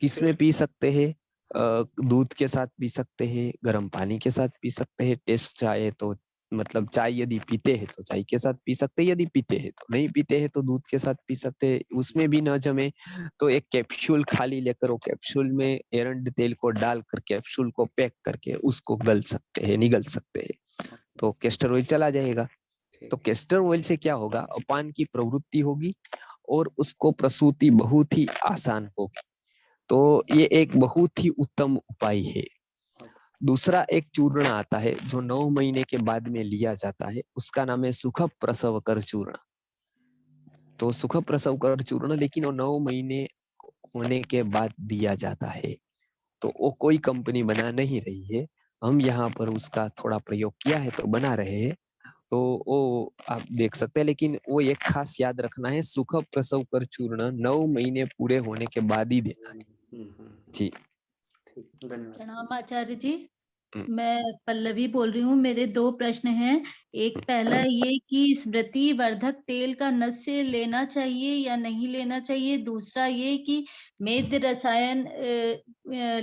किसमें पी सकते हैं? दूध के साथ पी सकते हैं, गर्म पानी के साथ पी सकते हैं, टेस्ट चाहे तो, मतलब चाय यदि पीते हैं तो चाय के साथ पी सकते हैं, यदि पीते हैं तो, नहीं पीते हैं तो दूध के साथ पी सकते हैं। उसमें भी न जमे तो एक कैप्सूल खाली लेकर, वो कैप्सूल में एरंड तेल को डालकर कैप्सूल को पैक करके उसको गल सकते हैं, निगल सकते हैं, तो कैस्टर ऑयल चला जाएगा। तो कैस्टर ऑयल से क्या होगा? अपान की प्रवृत्ति होगी और उसको प्रसूति बहुत ही आसान होगी। तो ये एक बहुत ही उत्तम उपाय है। दूसरा एक चूर्ण आता है जो 9 महीने के बाद में लिया जाता है, उसका नाम है सुख प्रसव कर चूर्ण। तो सुख प्रसव कर चूर्ण, लेकिन वो 9 महीने होने के बाद दिया जाता है। तो वो कोई कंपनी बना नहीं रही है, हम यहाँ पर उसका थोड़ा प्रयोग किया है तो बना रहे हैं। तो वो आप देख सकते हैं, लेकिन वो एक खास याद रखना है, सुख प्रसव कर चूर्ण 9 महीने पूरे होने के बाद ही देना है। जी धन्यवाद। प्रणाम आचार्य जी, मैं पल्लवी बोल रही हूँ। मेरे 2 प्रश्न हैं। एक पहला ये कि स्मृति वर्धक तेल का नस्य लेना चाहिए या नहीं लेना चाहिए? दूसरा ये कि मेध रसायन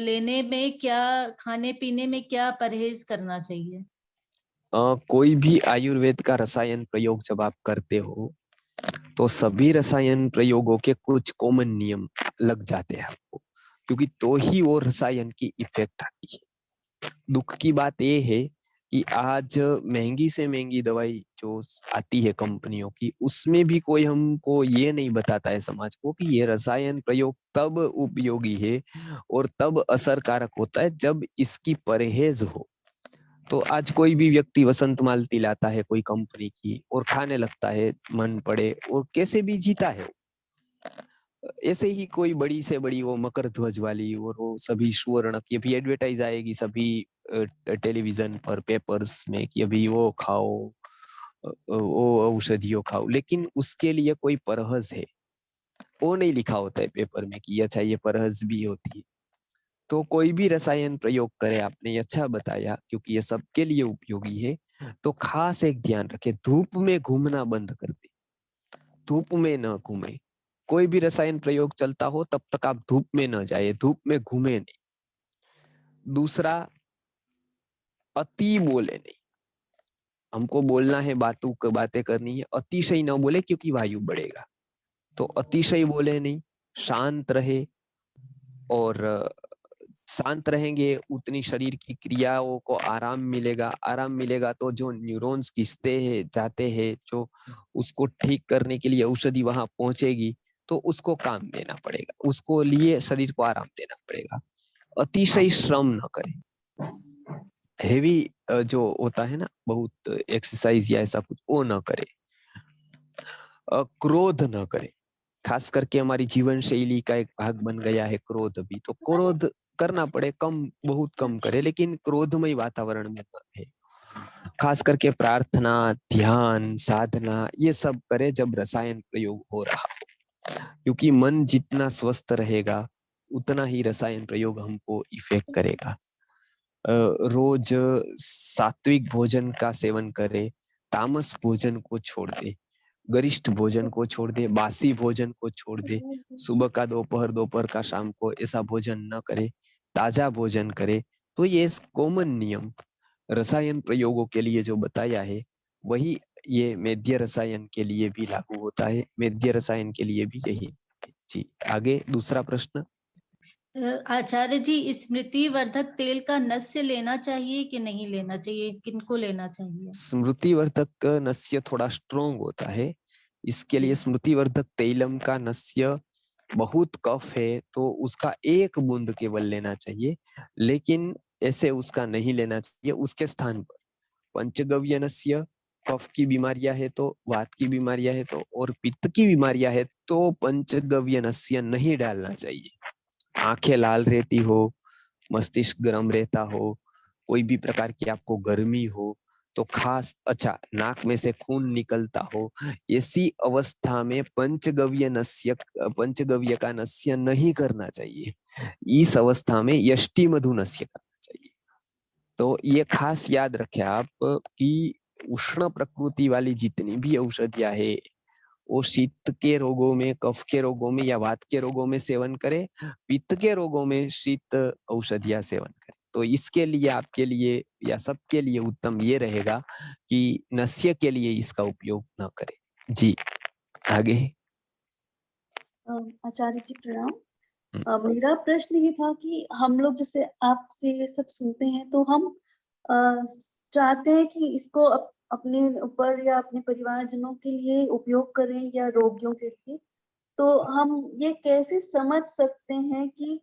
लेने में क्या, खाने पीने में क्या परहेज करना चाहिए? कोई भी आयुर्वेद का रसायन प्रयोग जब आप करते हो तो सभी रसायन प्रयोगों के कुछ कॉमन नियम लग जाते हैं आपको, क्योंकि तो ही वो रसायन की इफेक्ट आती है। दुख की बात ये है कि आज महंगी से महंगी दवाई जो आती है कंपनियों की, उसमें भी कोई हमको ये नहीं बताता है समाज को कि ये रसायन प्रयोग तब उपयोगी है और तब असरकारक होता है जब इसकी परहेज हो। तो आज कोई भी व्यक्ति वसंत मालती लाता है कोई कंपनी की और खाने लगता है मन पड़े, और कैसे भी जीता है। ऐसे ही कोई बड़ी से बड़ी वो मकर ध्वज वाली और वो सभी सुवर्ण की अभी एडवर्टाइज आएगी सभी टेलीविजन पर, पेपर्स में कि अभी वो खाओ, वो औषधियों खाओ, लेकिन उसके लिए कोई परहज है वो नहीं लिखा होता है पेपर में कि अच्छा ये परहज भी होती है। तो कोई भी रसायन प्रयोग करे, आपने ये अच्छा बताया क्योंकि ये सबके लिए उपयोगी है। तो खास एक ध्यान रखे, धूप में घूमना बंद कर दे, धूप में न घूमे। कोई भी रसायन प्रयोग चलता हो तब तक आप धूप में न जाए, धूप में घूमे नहीं। दूसरा, अति बोले नहीं। हमको बोलना है, बातें करनी है, अतिशय न बोले क्योंकि वायु बढ़ेगा। तो अतिशय बोले नहीं, शांत रहे, और शांत रहेंगे उतनी शरीर की क्रियाओं को आराम मिलेगा। आराम मिलेगा तो जो न्यूरॉन्स घिसते हैं जाते हैं, जो उसको ठीक करने के लिए औषधि वहां पहुंचेगी, तो उसको काम देना पड़ेगा, उसको लिए शरीर को आराम देना पड़ेगा। अतिशय श्रम न करें, हेवी जो होता है ना बहुत एक्सरसाइज या ऐसा कुछ, वो न करे। क्रोध न करे, खास करके हमारी जीवन शैली का एक भाग बन गया है क्रोध भी। तो क्रोध करना पड़े, कम बहुत कम करे, लेकिन क्रोधमय वातावरण में न रहे। खास करके प्रार्थना, ध्यान, साधना ये सब करे जब रसायन प्रयोग हो रहा हो, क्योंकि मन जितना स्वस्थ रहेगा उतना ही रसायन प्रयोग हमको इफेक्ट करेगा। रोज सात्विक भोजन का सेवन करे, तामस भोजन को छोड़ दे, गरिष्ठ भोजन को छोड़ दे, बासी भोजन को छोड़ दे, सुबह का दोपहर, दोपहर का शाम को ऐसा भोजन न करे, ताजा भोजन करे। तो ये कॉमन नियम रसायन प्रयोगों के लिए जो बताया है, वही ये मेद्य रसायन के लिए भी लागू होता है, मेद्य रसायन के लिए भी यही। जी आगे दूसरा प्रश्न। आचार्य जी, स्मृति वर्धक तेल का नस्य लेना चाहिए कि नहीं लेना चाहिए, किनको लेना चाहिए? स्मृति वर्धक नस्य थोड़ा स्ट्रोंग होता है, इसके लिए स्मृति वर्धक तैलम का नस्य बहुत कफ है तो उसका एक बूंद केवल लेना चाहिए, लेकिन ऐसे उसका नहीं लेना चाहिए। उसके स्थान पर पंचगव्य नस्य, कफ की बीमारियां है तो, वात की बीमारियां है तो, और पित्त की बीमारियां है तो पंचगव्य नस्य नहीं डालना चाहिए। आंखें लाल रहती हो, मस्तिष्क गर्म रहता हो, कोई भी प्रकार की आपको गर्मी हो, तो खास अच्छा नाक में से खून निकलता हो, ऐसी अवस्था में पंचगव्य का नस्य नहीं करना चाहिए। इस अवस्था में यष्टि मधु नस्य करना चाहिए। तो ये खास याद रखें आप कि उष्ण प्रकृति वाली जितनी भी औषधियां है वो शीत के रोगों में, कफ के रोगों में या वात के रोगों में सेवन करें, पित्त के रोगों में शीत औषधियां सेवन करें। तो इसके लिए आपके लिए या सबके लिए उत्तम ये रहेगा कि नस्य के लिए इसका उपयोग न करें। जी आगे। आचार्य जी प्रणाम। मेरा प्रश्न ये था कि हम लोग जैसे आपसे ये सब सुनते हैं तो हम चाहते हैं कि इसको अपने ऊपर या अपने परिवारजनों के लिए उपयोग करें या रोगियों के लिए, तो हम ये कैसे समझ सकते हैं कि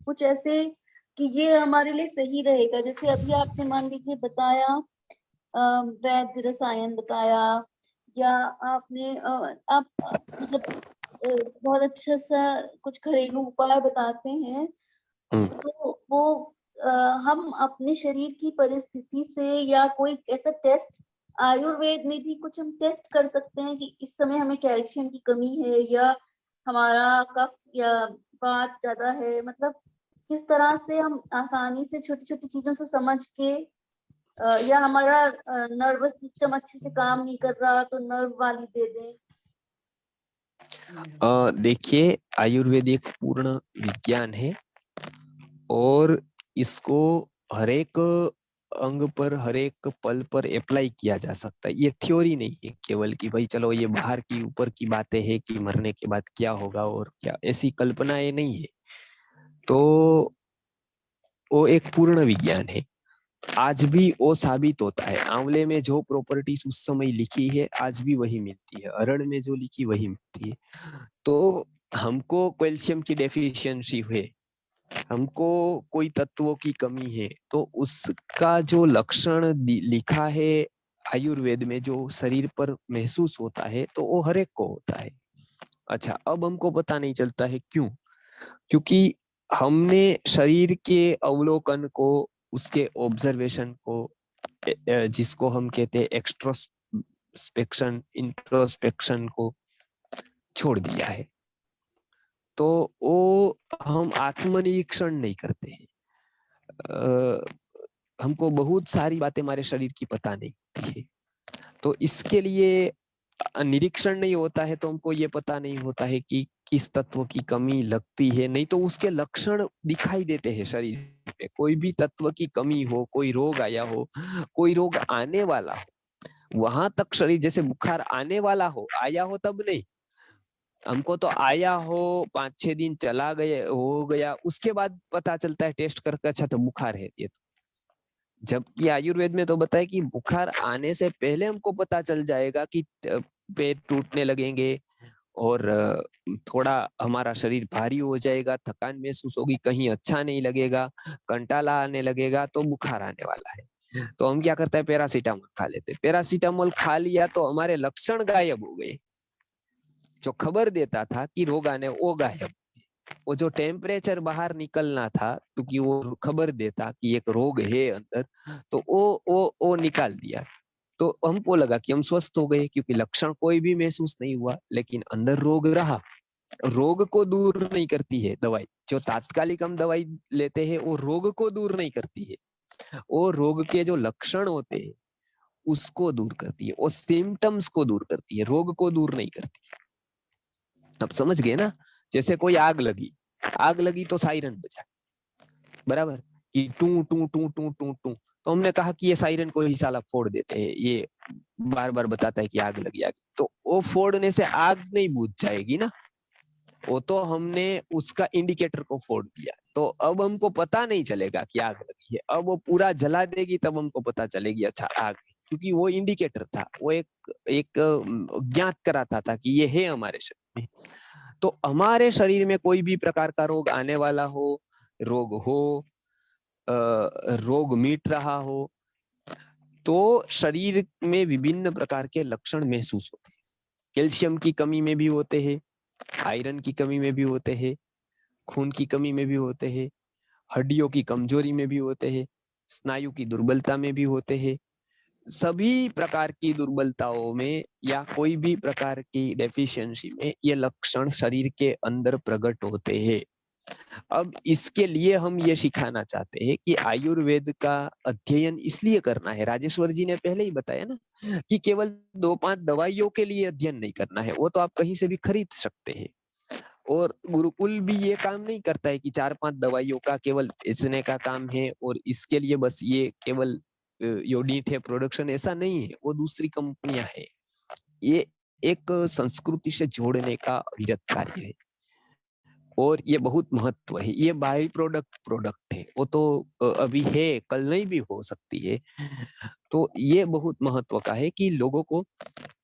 कुछ ऐसे कि ये हमारे लिए सही रहेगा? जैसे अभी आपने मान लीजिए बताया वैद्य रसायन बताया, या आपने आप मतलब बहुत अच्छा सा कुछ घरेलू उपाय बताते हैं, तो वो हम अपने शरीर की परिस्थिति से या कोई ऐसा टेस्ट, आयुर्वेद में भी कुछ हम टेस्ट कर सकते हैं कि इस समय हमें कैल्शियम की कमी है या हमारा कफ या वात ज्यादा है, मतलब किस तरह से हम आसानी से छोटी छोटी चीजों से समझ के या हमारा नर्वस सिस्टम अच्छे से काम नहीं कर रहा तो नर्व वाली दे दें। देखिए आयुर्वेद एक पूर्ण विज्ञान है और इसको हरेक अंग पर, हरेक पल पर अप्लाई किया जा सकता है। ये थ्योरी नहीं है केवल कि भाई चलो ये बाहर की ऊपर की बातें हैं कि मरने के बाद क्या होगा और क्या, ऐसी कल्पनाएं नहीं है। तो वो एक पूर्ण विज्ञान है, आज भी वो साबित होता है। आंवले में जो प्रॉपर्टीज उस समय लिखी है आज भी वही मिलती है, अरड़ में जो लिखी वही मिलती है। तो हमको कैल्शियम की डेफिशिएंसी हुए हमको कोई तत्वों की कमी है तो उसका जो लक्षण लिखा है आयुर्वेद में, जो शरीर पर महसूस होता है, तो वो हर एक को होता है। अच्छा, अब हमको पता नहीं चलता है, क्यों? क्योंकि हमने शरीर के अवलोकन को, उसके ऑब्जर्वेशन को, जिसको हम कहते हैं एक्सट्रोस्पेक्शन, इंट्रोस्पेक्शन को छोड़ दिया है। तो वो हम आत्मनिरीक्षण नहीं करते हैं। हमको बहुत सारी बातें हमारे शरीर की पता नहीं होती है, तो इसके लिए निरीक्षण नहीं होता है, तो हमको ये पता नहीं होता है कि किस तत्व की कमी लगती है। नहीं तो उसके लक्षण दिखाई देते हैं शरीर पे, कोई भी तत्व की कमी हो, कोई रोग आया हो, कोई रोग आने वाला हो, वहां तक शरीर, जैसे बुखार आने वाला हो, आया हो तब नहीं, हमको तो आया हो 5-6 दिन चला गया हो गया, उसके बाद पता चलता है टेस्ट करके, अच्छा तो बुखार है ये। जबकि आयुर्वेद में तो बताया कि बुखार आने से पहले हमको पता चल जाएगा कि पेट टूटने लगेंगे और थोड़ा हमारा शरीर भारी हो जाएगा, थकान महसूस होगी, कहीं अच्छा नहीं लगेगा, कंटाला आने लगेगा, तो बुखार आने वाला है। तो हम क्या करते हैं, पैरासीटामोल खा लेते हैं। पैरासीटामोल खा लिया तो हमारे लक्षण गायब हो गए, जो खबर देता था कि रोग आने, वो गायब। वो जो टेम्परेचर बाहर निकलना था, क्योंकि वो खबर देता कि एक रोग है अंदर, तो वो निकाल दिया। तो हमको लगा कि हम स्वस्थ हो गए, क्योंकि लक्षण कोई भी महसूस नहीं हुआ, लेकिन अंदर रोग रहा। रोग को दूर नहीं करती है दवाई, जो तात्कालिक हम दवाई लेते हैं वो रोग को दूर नहीं करती है, वो रोग के जो लक्षण होते हैं उसको दूर करती है, वो सिम्टम्स को दूर करती है, रोग को दूर नहीं करती है। अब समझ गए ना? जैसे कोई आग लगी तो सायरन बजा, बराबर, कि टू टू टू टू टू टू, तो हमने कहा कि ये सायरन को ही साला फोड़ देते हैं, ये बार बार बताता है कि आग लगी, तो वो फोड़ने से आग नहीं बुझ जाएगी ना, वो तो हमने उसका इंडिकेटर को फोड़ दिया, तो अब हमको पता नहीं चलेगा कि आग लगी है। अब वो पूरा जला देगी तब हमको पता चलेगी अच्छा आग है, क्योंकि वो इंडिकेटर था, वो एक ज्ञात कराता था कि ये है हमारे शरीर में। तो हमारे शरीर में कोई भी प्रकार का रोग आने वाला हो, रोग मिट रहा हो, तो शरीर में विभिन्न प्रकार के लक्षण महसूस होते हैं। कैल्शियम की कमी में भी होते हैं, आयरन की कमी में भी होते हैं, खून की कमी में भी होते हैं, हड्डियों की कमजोरी में भी होते हैं, स्नायु की दुर्बलता में भी होते हैं। सभी प्रकार की दुर्बलताओं में या कोई भी प्रकार की डेफिशिएंसी में ये लक्षण शरीर के अंदर प्रकट होते हैं। अब इसके लिए हम ये सिखाना चाहते हैं कि आयुर्वेद का अध्ययन इसलिए करना है, राजेश्वर जी ने पहले ही बताया ना, कि केवल 2-5 दवाइयों के लिए अध्ययन नहीं करना है, वो तो आप कहीं से भी खरीद सकते हैं। और गुरुकुल भी ये काम नहीं करता है कि 4-5 दवाइयों का केवल बेचने का काम है और इसके लिए बस ये केवल यूनिट है प्रोडक्शन, ऐसा नहीं है, वो दूसरी कंपनियां है। ये एक संस्कृति से जोड़ने का अविरत कार्य है और ये बहुत महत्व है। ये बाई प्रोडक्ट है, वो तो अभी है, कल नहीं भी हो सकती है। तो ये बहुत महत्व का है कि लोगों को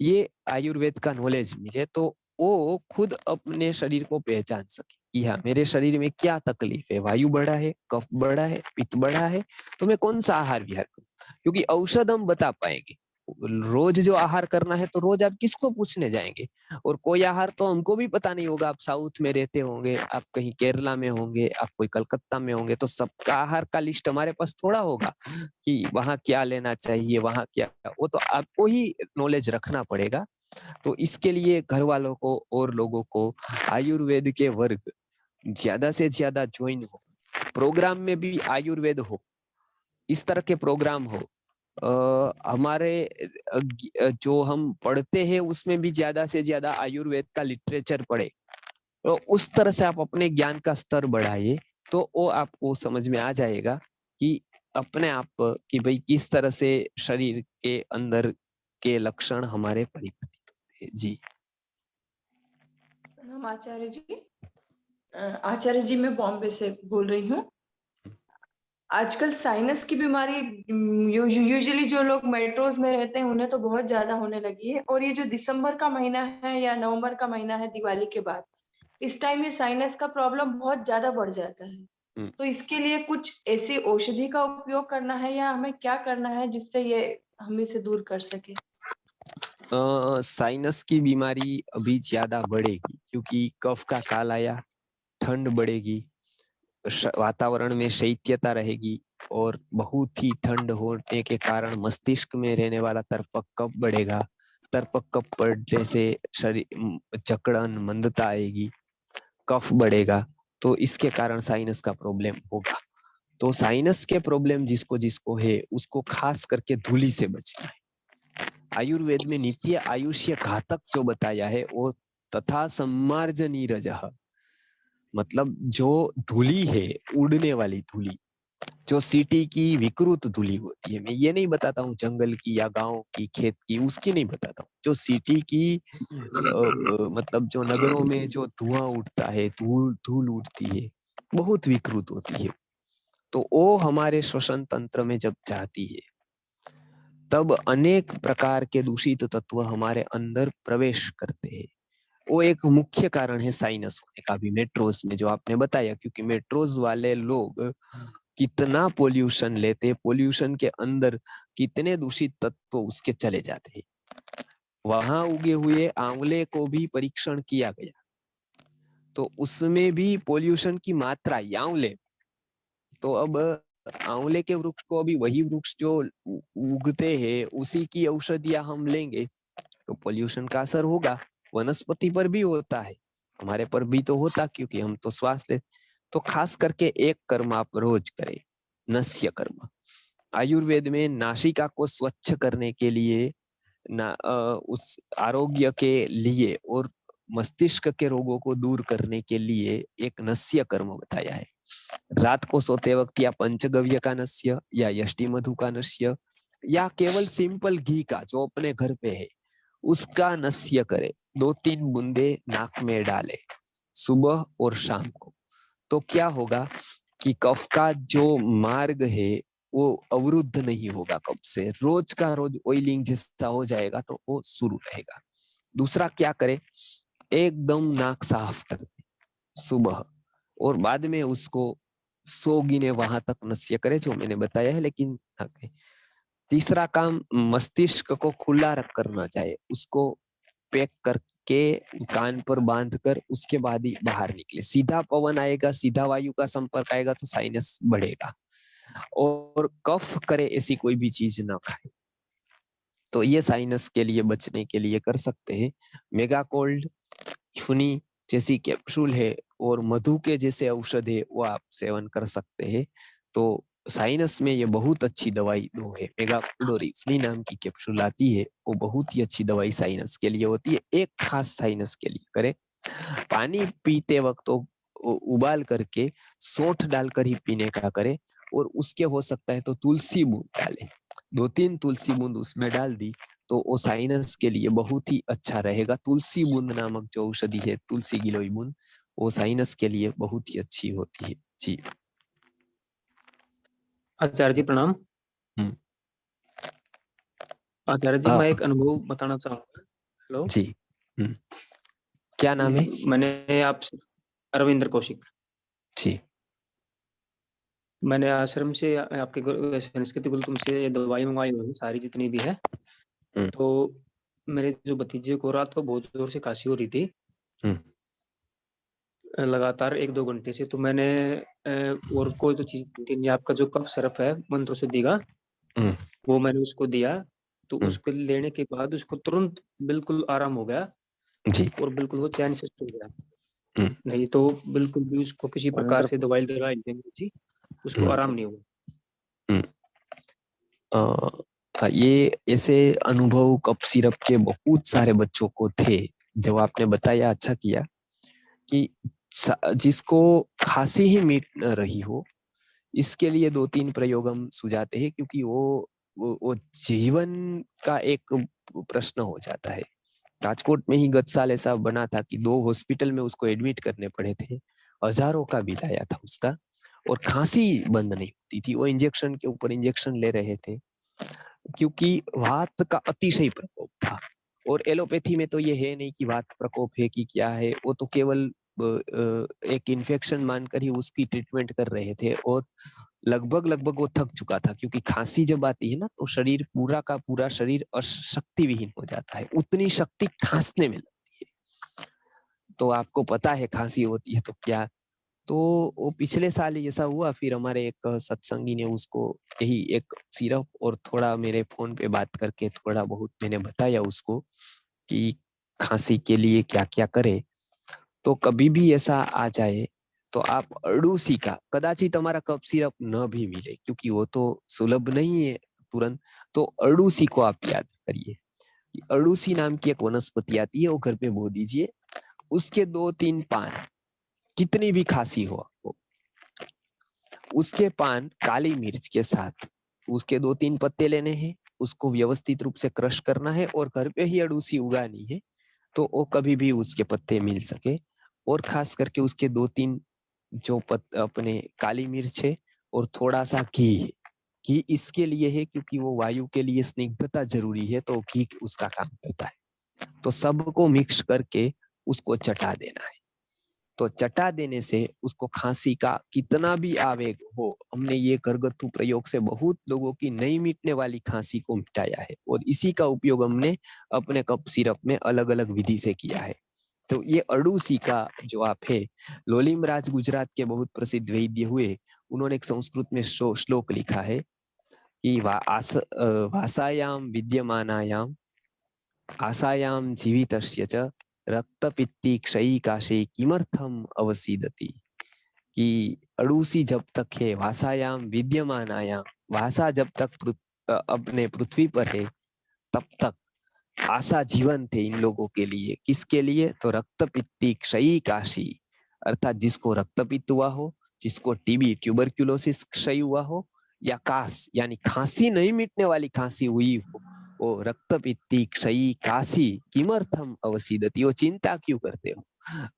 ये आयुर्वेद का नॉलेज मिले, तो वो खुद अपने शरीर को पहचान सके कि हाँ, मेरे शरीर में क्या तकलीफ है, वायु बढ़ा है, कफ बढ़ा है, पित्त बढ़ा है, तो मैं कौन सा आहार विहार करूं, क्योंकि औषध हम बता पाएंगे। रोज जो आहार करना है तो रोज आप किसको पूछने जाएंगे, और कोई आहार तो हमको भी पता नहीं होगा। आप साउथ में रहते होंगे, आप कहीं केरला में होंगे, आप कोई कलकत्ता में होंगे, तो सबका आहार का लिस्ट हमारे पास थोड़ा होगा कि वहां क्या लेना चाहिए, वहां क्या, वो तो आपको ही नॉलेज रखना पड़ेगा। तो इसके लिए घर वालों को और लोगों को आयुर्वेद के वर्ग ज्यादा से ज्यादा ज्वाइन हो, प्रोग्राम में भी आयुर्वेद हो, इस तरह के प्रोग्राम हो। हमारे जो हम पढ़ते हैं उसमें भी ज्यादा से ज्यादा आयुर्वेद का लिटरेचर पढ़े, तो उस तरह से आप अपने ज्ञान का स्तर बढ़ाइए, तो वो आपको समझ में आ जाएगा कि अपने आप कि भाई किस तरह से शरीर के अंदर के लक्षण हमारे परिवर्तित होते हैं। जी प्रणाम आचार्य जी। आचार्य जी, मैं बॉम्बे से बोल रही हूँ। आजकल साइनस की बीमारी यूजुअली जो लोग मेट्रोज में रहते हैं उन्हें तो बहुत ज्यादा होने लगी है, और ये जो दिसंबर का महीना है या नवंबर का महीना है दिवाली के बाद, इस टाइम ये साइनस का प्रॉब्लम बहुत ज्यादा बढ़ जाता है। तो इसके लिए कुछ ऐसी औषधि का उपयोग करना है या हमें क्या करना है जिससे ये हम इसे दूर कर सके? साइनस की बीमारी अभी ज्यादा बढ़ेगी क्योंकि कफ का काल आया, ठंड बढ़ेगी, वातावरण में शैत्यता रहेगी और बहुत ही ठंड होने के कारण मस्तिष्क में रहने वाला तर्पक कफ बढ़ेगा। तर्पक कफ बढ़ने से शरीर जकड़न, मंदता आएगी, कफ बढ़ेगा, तो इसके कारण साइनस का प्रॉब्लम होगा। तो साइनस के प्रॉब्लम जिसको जिसको है उसको खास करके धूली से बचना है। आयुर्वेद में नित्य आयुष्य घातक जो बताया है वो तथा सम्मार्जनीरजः, मतलब जो धूली है, उड़ने वाली धूली, जो सिटी की विकृत धूली होती है, मैं ये नहीं बताता हूँ जंगल की या गांव की, खेत की, उसकी नहीं बताता हूँ। जो सिटी की मतलब जो नगरों में जो धुआं उठता है, धूल उठती है, बहुत विकृत होती है, तो वो हमारे श्वसन तंत्र में जब जाती है तब अनेक प्रकार के दूषित तत्व हमारे अंदर प्रवेश करते हैं। वो एक मुख्य कारण है साइनस होने का भी मेट्रोज में, जो आपने बताया, क्योंकि मेट्रोज वाले लोग कितना पोल्यूशन लेते, पोल्यूशन के अंदर कितने दूषित तत्व उसके चले जाते हैं। वहां उगे हुए आंवले को भी परीक्षण किया गया तो उसमें भी पोल्यूशन की मात्रा, आंवले, तो अब आंवले के वृक्ष को अभी वही वृक्ष जो उगते हैं उसी की औषधियां हम लेंगे तो पोल्यूशन का असर होगा। वनस्पति पर भी होता है, हमारे पर भी तो होता, क्योंकि हम तो श्वास ले। तो खास करके एक कर्म आप रोज करें, नस्य कर्म। आयुर्वेद में नासिका को स्वच्छ करने के लिए उस आरोग्य के लिए और मस्तिष्क के रोगों को दूर करने के लिए एक नस्य कर्म बताया है। रात को सोते वक्त या पंचगव्य का नस्य या यष्टि मधु का नस्य या केवल सिंपल घी का जो अपने घर पे है उसका नस्य करे, 2-3 बूंदे नाक में डाले सुबह और शाम को। तो क्या होगा कि कफ का जो मार्ग है वो अवरुद्ध नहीं होगा, कफ से रोज का रोज ऑयलिंग जैसा हो जाएगा तो वो शुरू रहेगा। दूसरा क्या करे, एकदम नाक साफ कर दे सुबह और बाद में उसको 100 गिने वहां तक नस्य करे जो मैंने बताया है, लेकिन तीसरा काम मस्तिष्क को खुला रख करना चाहिए, उसको पैक करके कान पर बांधकर उसके बाद ही बाहर निकले। सीधा पवन आएगा, सीधा वायु का संपर्क आएगा तो साइनस बढ़ेगा। और कफ करे ऐसी कोई भी चीज ना खाए। तो ये साइनस के लिए बचने के लिए कर सकते हैं। मेगाकोल्ड, इफनी जैसी कैप्सूल है और मधु के जैसे औषध है वो आप सेवन कर सकते हैं। तो साइनस में ये बहुत अच्छी दवाई दो है, मेगाकोल्ड और इफनी नाम की कैप्सूल आती है, वो बहुत ही अच्छी दवाई साइनस के लिए होती है। एक खास साइनस के लिए करे, पानी पीते वक्त उबाल करके सौंठ डालकर ही पीने का करे और उसके हो सकता है तो तुलसी बूंद डाले, 2-3 तुलसी बूंद उसमें डाल दी तो वो साइनस के लिए बहुत ही अच्छा रहेगा। तुलसी बूंद नामक जो औषधि है, तुलसी गिलोय बूंद, वो साइनस के लिए बहुत ही अच्छी होती है। जी आचार्य जी प्रणाम। आचार्य जी मैं एक अनुभव बताना चाहूंगा। हेलो जी, क्या नाम है? मैंने आपसे अरविंदर कौशिक जी। मैंने आश्रम से आपके संस्कृति गुरुकुल से ये दवाई मंगवाई हुई सारी जितनी भी है। तो मेरे जो भतीजे को रात को बहुत जोर से खांसी हो रही थी लगातार 1-2 घंटे से। तो मैंने और कोई तो चीज नहीं, आपका जो कफ सिरप है मंत्र सिद्धि का वो मैंने उसको दिया। तो उसको लेने के बाद उसको तुरंत बिल्कुल आराम हो गया जी। और बिल्कुल वो चैन से सो गया। नहीं तो बिल्कुल भी उसको किसी प्रकार से दवाई जी उसको आराम नहीं हुआ। ये ऐसे अनुभव कफ सिरप के बहुत सारे बच्चों को थे। जो आपने बताया अच्छा किया कि जिसको खांसी ही मिट न रही हो, इसके लिए 2-3 प्रयोग हम सुझाते हैं, क्योंकि वो जीवन का एक प्रश्न हो जाता है। राजकोट में ही गत साल ऐसा बना था कि 2 हॉस्पिटल में उसको एडमिट करने पड़े थे, हजारों का बिल आया था उसका, और खांसी बंद नहीं होती थी। वो इंजेक्शन के ऊपर इंजेक्शन ले रहे थे क्योंकि वात का अतिशय प्रकोप था। और एलोपैथी में तो ये है नहीं कि वात प्रकोप है कि क्या है, वो तो केवल एक इन्फेक्शन मानकर ही उसकी ट्रीटमेंट कर रहे थे और लगभग वो थक चुका था, क्योंकि खांसी जब आती है ना तो शरीर पूरा का पूरा शरीर शक्ति विहीन हो जाता है, उतनी शक्ति खांसने में लगती है। तो आपको पता है खांसी होती है तो क्या, तो वो पिछले साल ही ऐसा हुआ। फिर हमारे एक सत्संगी ने उसको यही एक सिरप और थोड़ा मेरे फोन पे बात करके थोड़ा बहुत मैंने बताया उसको कि खांसी के लिए क्या क्या करे। तो कभी भी ऐसा आ जाए तो आप अड़ूसी का, कदाचित हमारा कफ सिरप न भी मिले क्योंकि वो तो सुलभ नहीं है तुरंत, तो अड़ूसी को आप याद करिए। अड़ूसी नाम की एक वनस्पति आती है, वो घर पे बो दीजिए, उसके 2-3 पान, कितनी भी खांसी हो आपको, उसके पान काली मिर्च के साथ उसके 2-3 पत्ते लेने हैं, उसको व्यवस्थित रूप से क्रश करना है और घर पे ही अड़ूसी उगानी है तो वो कभी भी उसके पत्ते मिल सके। और खास करके उसके 2-3 जो अपने काली मिर्च है और थोड़ा सा घी है। घी इसके लिए है क्योंकि वो वायु के लिए स्निग्धता जरूरी है, तो घी उसका काम करता है। तो सबको मिक्स करके उसको चटा देना है। तो चटा देने से उसको खांसी का कितना भी आवेग हो, हमने ये घरगथ्थू प्रयोग से बहुत लोगों की नहीं मिटने वाली खांसी को मिटाया है और इसी का उपयोग हमने अपने कफ सिरप में अलग अलग विधि से किया है। तो ये अड़ूसी का जो आप है, लोलिम राज गुजरात के बहुत प्रसिद्ध वैद्य हुए, उन्होंने एक संस्कृत में श्लोक लिखा है कि वासायाम विद्यमानायाम आसायाम जीवितस्य च रक्तपित्ती क्षयी काशे किमर्थम अवसीदति। कि अड़ूसी जब तक है, वासायाम विद्यमानायाम, वासा जब तक अपने पृथ्वी पर है तब तक आशा जीवन थे इन लोगों के लिए। किसके लिए? तो रक्तपित्ती क्षयी काशी, अर्थात जिसको रक्तपित्त हुआ हो, जिसको टीबी ट्यूबरक्यूलोसिस क्षय हुआ हो, या काश यानी खांसी नहीं मिटने वाली खांसी हुई हो, वो रक्तपित्ती क्षयी काशी किमर्थम अवसीदति, वो चिंता क्यों करते हो,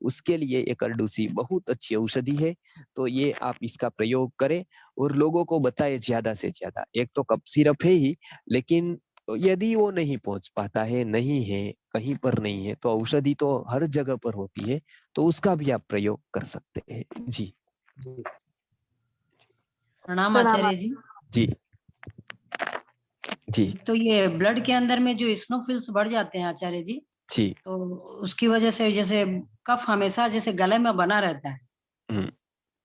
उसके लिए एक अरडूसी बहुत अच्छी औषधि है। तो ये आप इसका प्रयोग करें और लोगों को बताएं ज्यादा से ज्यादा। एक तो कफ सिरप है ही, लेकिन यदि वो नहीं पहुंच पाता है, नहीं है, कहीं पर नहीं है, तो औषधि तो हर जगह पर होती है, तो उसका भी आप प्रयोग कर सकते हैं। जी प्रणाम आचार्य जी। जी जी तो ये ब्लड के अंदर में जो इस्नोफिल्स बढ़ जाते हैं आचार्य जी, जी तो उसकी वजह से जैसे कफ हमेशा जैसे गले में बना रहता है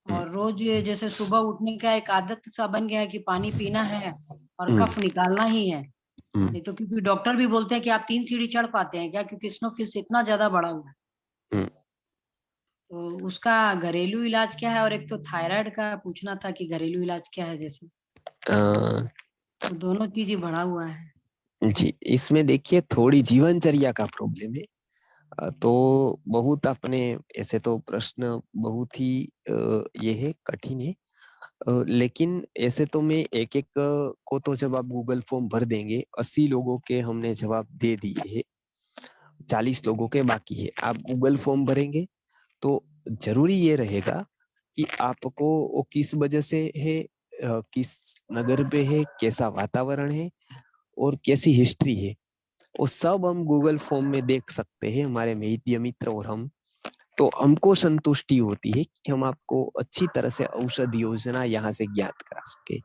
और रोज ये जैसे सुबह उठने का एक आदत सा बन गया है कि पानी पीना है और कफ निकालना ही है। नहीं तो क्योंकि डॉक्टर भी बोलते हैं कि आप 3 सीढ़ी चढ़ पाते हैं क्या, क्योंकि इस्नोफिल्स इतना ज्यादा बढ़ा हुआ है। तो उसका घरेलू इलाज क्या है? और एक तो थायराइड का पूछना था कि घरेलू इलाज क्या है, जैसे तो दोनों चीज ही बढ़ा हुआ है। जी, इसमें देखिए थोड़ी जीवनचर्या का प्रॉब्लम है। तो बहुत अपने ऐसे तो प्रश्न बहुत ही ये है, कठिन है, लेकिन ऐसे तो मैं एक एक को तो जब आप गूगल फॉर्म भर देंगे, 80 लोगों के हमने जवाब दे दिए हैं, 40 लोगों के बाकी है। आप गूगल फॉर्म भरेंगे तो जरूरी ये रहेगा कि आपको वो किस वजह से है, किस नगर पे है, कैसा वातावरण है और कैसी हिस्ट्री है, वो सब हम गूगल फॉर्म में देख सकते हैं, हमारे वैद्य मित्र और हम। तो हमको संतुष्टि होती है कि हम आपको अच्छी तरह से औषधि योजना यहाँ से ज्ञात करा सके।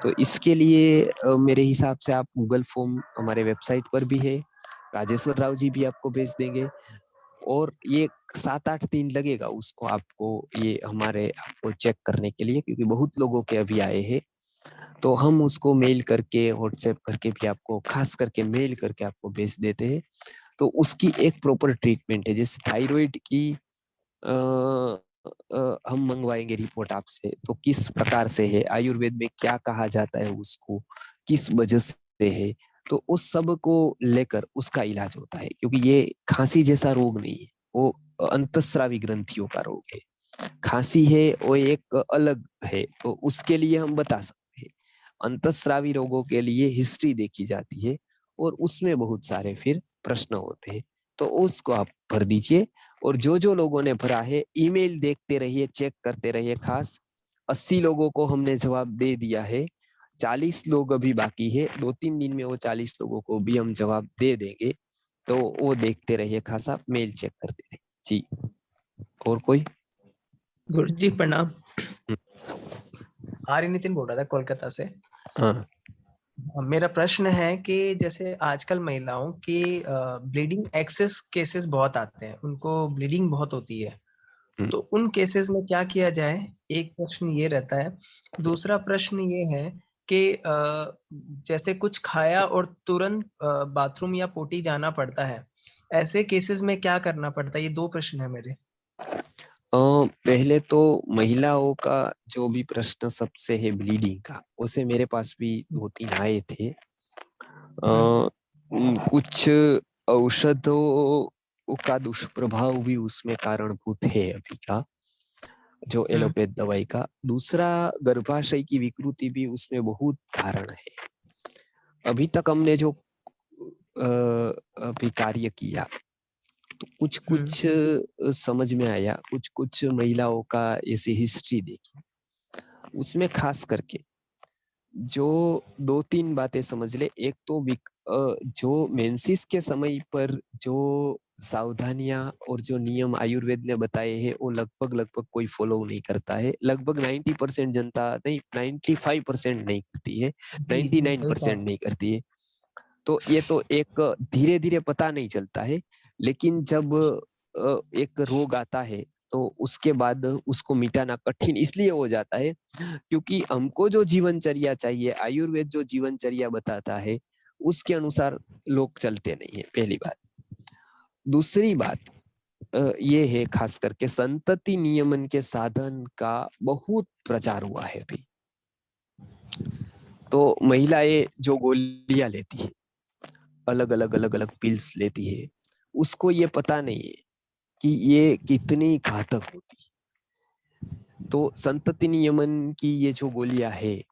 तो इसके लिए मेरे हिसाब से आप गूगल फॉर्म हमारे वेबसाइट पर भी है, राजेश्वर राव जी भी आपको भेज देंगे, और ये 7-8 दिन लगेगा उसको आपको ये हमारे आपको चेक करने के लिए, क्योंकि बहुत लोगों के अभी आए हैं। तो हम उसको मेल करके, व्हाट्सएप करके भी आपको, खास करके मेल करके आपको भेज देते हैं। तो उसकी एक प्रॉपर ट्रीटमेंट है। जैसे थायराइड की हम मंगवाएंगे रिपोर्ट आपसे, तो किस प्रकार से है, आयुर्वेद में क्या कहा जाता है उसको, किस वजह से है, तो उस सब को लेकर उसका इलाज होता है। क्योंकि ये खांसी जैसा रोग नहीं है, वो अंतस्रावी ग्रंथियों का रोग है। खांसी है वो एक अलग है, तो उसके लिए हम बता सकते हैं। अंतस्रावी रोगों के लिए हिस्ट्री देखी जाती है और उसमें बहुत सारे फिर प्रश्न होते हैं, तो उसको आप भर दीजिए। और जो जो लोगों ने भरा है, ईमेल देखते रहिए, चेक करते रहिए। खास 80 लोगों को हमने जवाब दे दिया है, 40 लोग अभी बाकी है। 2-3 दिन में वो 40 लोगों को भी हम जवाब दे देंगे, तो वो देखते रहिए, खास आप मेल चेक करते रहिए। जी और कोई? गुरुजी प्रणाम। आर्य नितिन बोल रहा था कोलकाता से। हाँ। मेरा प्रश्न है कि जैसे आजकल महिलाओं की ब्लीडिंग एक्सेस केसेस बहुत आते हैं, उनको ब्लीडिंग बहुत होती है, तो उन केसेस में क्या किया जाए? एक प्रश्न ये रहता है। दूसरा प्रश्न ये है कि जैसे कुछ खाया और तुरंत बाथरूम या पोटी जाना पड़ता है, ऐसे केसेस में क्या करना पड़ता है? ये 2 प्रश्न है मेरे। पहले तो महिलाओं का जो भी प्रश्न सबसे है ब्लीडिंग का, उसे मेरे पास भी 2-3 आए थे। कुछ औषधों का दुष्प्रभाव भी उसमें कारणभूत है अभी का, जो एलोपैथ दवाई का। दूसरा, गर्भाशय की विकृति भी उसमें बहुत कारण है। अभी तक हमने जो अभी कार्य किया, तो कुछ समझ में आया, कुछ महिलाओं का ऐसी हिस्ट्री देखी, उसमें खास करके जो 2-3 बातें समझ ले। एक तो जो मेंसिस के समय पर जो सावधानियां और जो नियम आयुर्वेद ने बताए हैं, वो लगभग कोई फॉलो नहीं करता है। लगभग 90% जनता नहीं, 95% नहीं करती है, 99% नहीं करती है। तो ये तो एक धीरे धीरे पता नहीं चलता है, लेकिन जब एक रोग आता है तो उसके बाद उसको मिटाना कठिन इसलिए हो जाता है क्योंकि हमको जो जीवनचर्या चाहिए, आयुर्वेद जो जीवनचर्या बताता है, उसके अनुसार लोग चलते नहीं है, पहली बात। दूसरी बात ये है, खास करके संतति नियमन के साधन का बहुत प्रचार हुआ है अभी। तो महिलाएं जो गोलियां लेती है, अलग अलग पिल्स लेती है, उसको ये पता नहीं है कि ये कितनी घातक होती है। तो संतति नियमन की ये जो गोलियां है,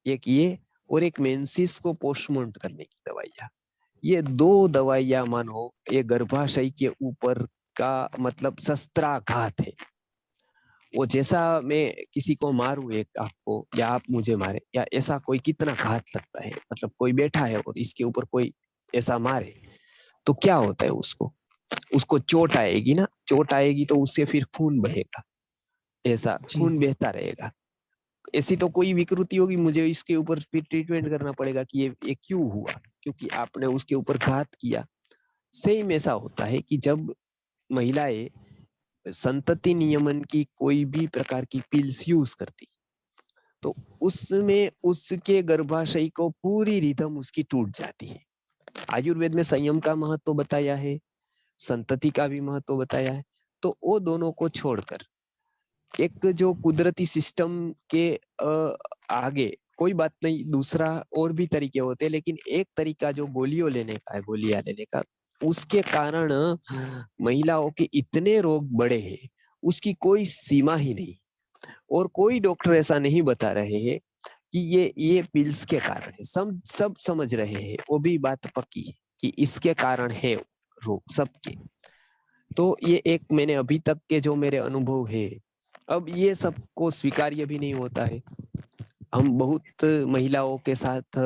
एक ये और एक मेंसिस को पोस्टपोन करने की दवाइयां, ये 2 दवाइयां मानो ये गर्भाशय के ऊपर का मतलब शस्त्राघात है। वो जैसा मैं किसी को मारूं, एक आपको या आप मुझे मारे, या ऐसा कोई कितना घात लगता है। मतलब कोई बैठा है और इसके ऊपर कोई ऐसा मारे तो क्या होता है, उसको चोट आएगी ना, चोट आएगी तो उससे फिर खून बहेगा, ऐसा खून बहता रहेगा। ऐसी तो कोई विकृति होगी, मुझे इसके ऊपर फिर ट्रीटमेंट करना पड़ेगा कि ये क्यों हुआ, क्योंकि आपने उसके ऊपर घात किया। सेम ऐसा होता है कि जब महिलाएं संतति नियमन की कोई भी प्रकार की पिल्स यूज करती, तो उसमें उसके गर्भाशय को पूरी रिदम उसकी टूट जाती है। आयुर्वेद में संयम का महत्व बताया है, संतति का भी महत्व बताया है। तो वो दोनों को छोड़कर एक जो कुदरती सिस्टम के आगे कोई बात नहीं, दूसरा और भी तरीके होते हैं, लेकिन एक तरीका जो गोलियां लेने का, उसके कारण महिलाओं के इतने रोग बढ़े हैं, उसकी कोई सीमा ही नहीं। और कोई डॉक्टर ऐसा नहीं बता रहे हैं कि ये पिल्स के कारण है। सब समझ रहे हैं, वो भी बात पक्की है कि इसके कारण है रोग सबके। तो ये एक मैंने अभी तक के जो मेरे अनुभव है, अब ये सबको स्वीकार्य भी नहीं होता है। हम बहुत महिलाओं के साथ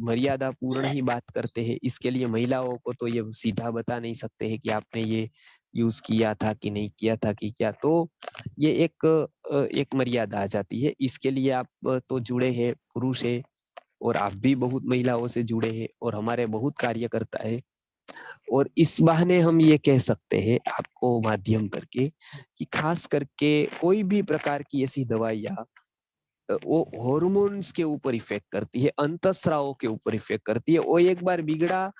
मर्यादा पूर्ण ही बात करते हैं। इसके लिए महिलाओं को तो ये सीधा बता नहीं सकते हैं कि आपने ये यूज किया था कि नहीं किया था कि क्या। तो ये एक मर्यादा आ जाती है। इसके लिए आप तो जुड़े हैं, पुरुष है, और आप भी बहुत महिलाओं से जुड़े हैं और हमारे बहुत कार्यकर्ता है। और इस बहाने हम ये कह सकते हैं आपको माध्यम करके कि खास करके कोई भी प्रकार की ऐसी दवाइयाँ वो हार्मोन्स के ऊपर इफेक्ट करती है, अंतःस्राव के ऊपर इफेक्ट करती है। वो एक बार बिगड़ा,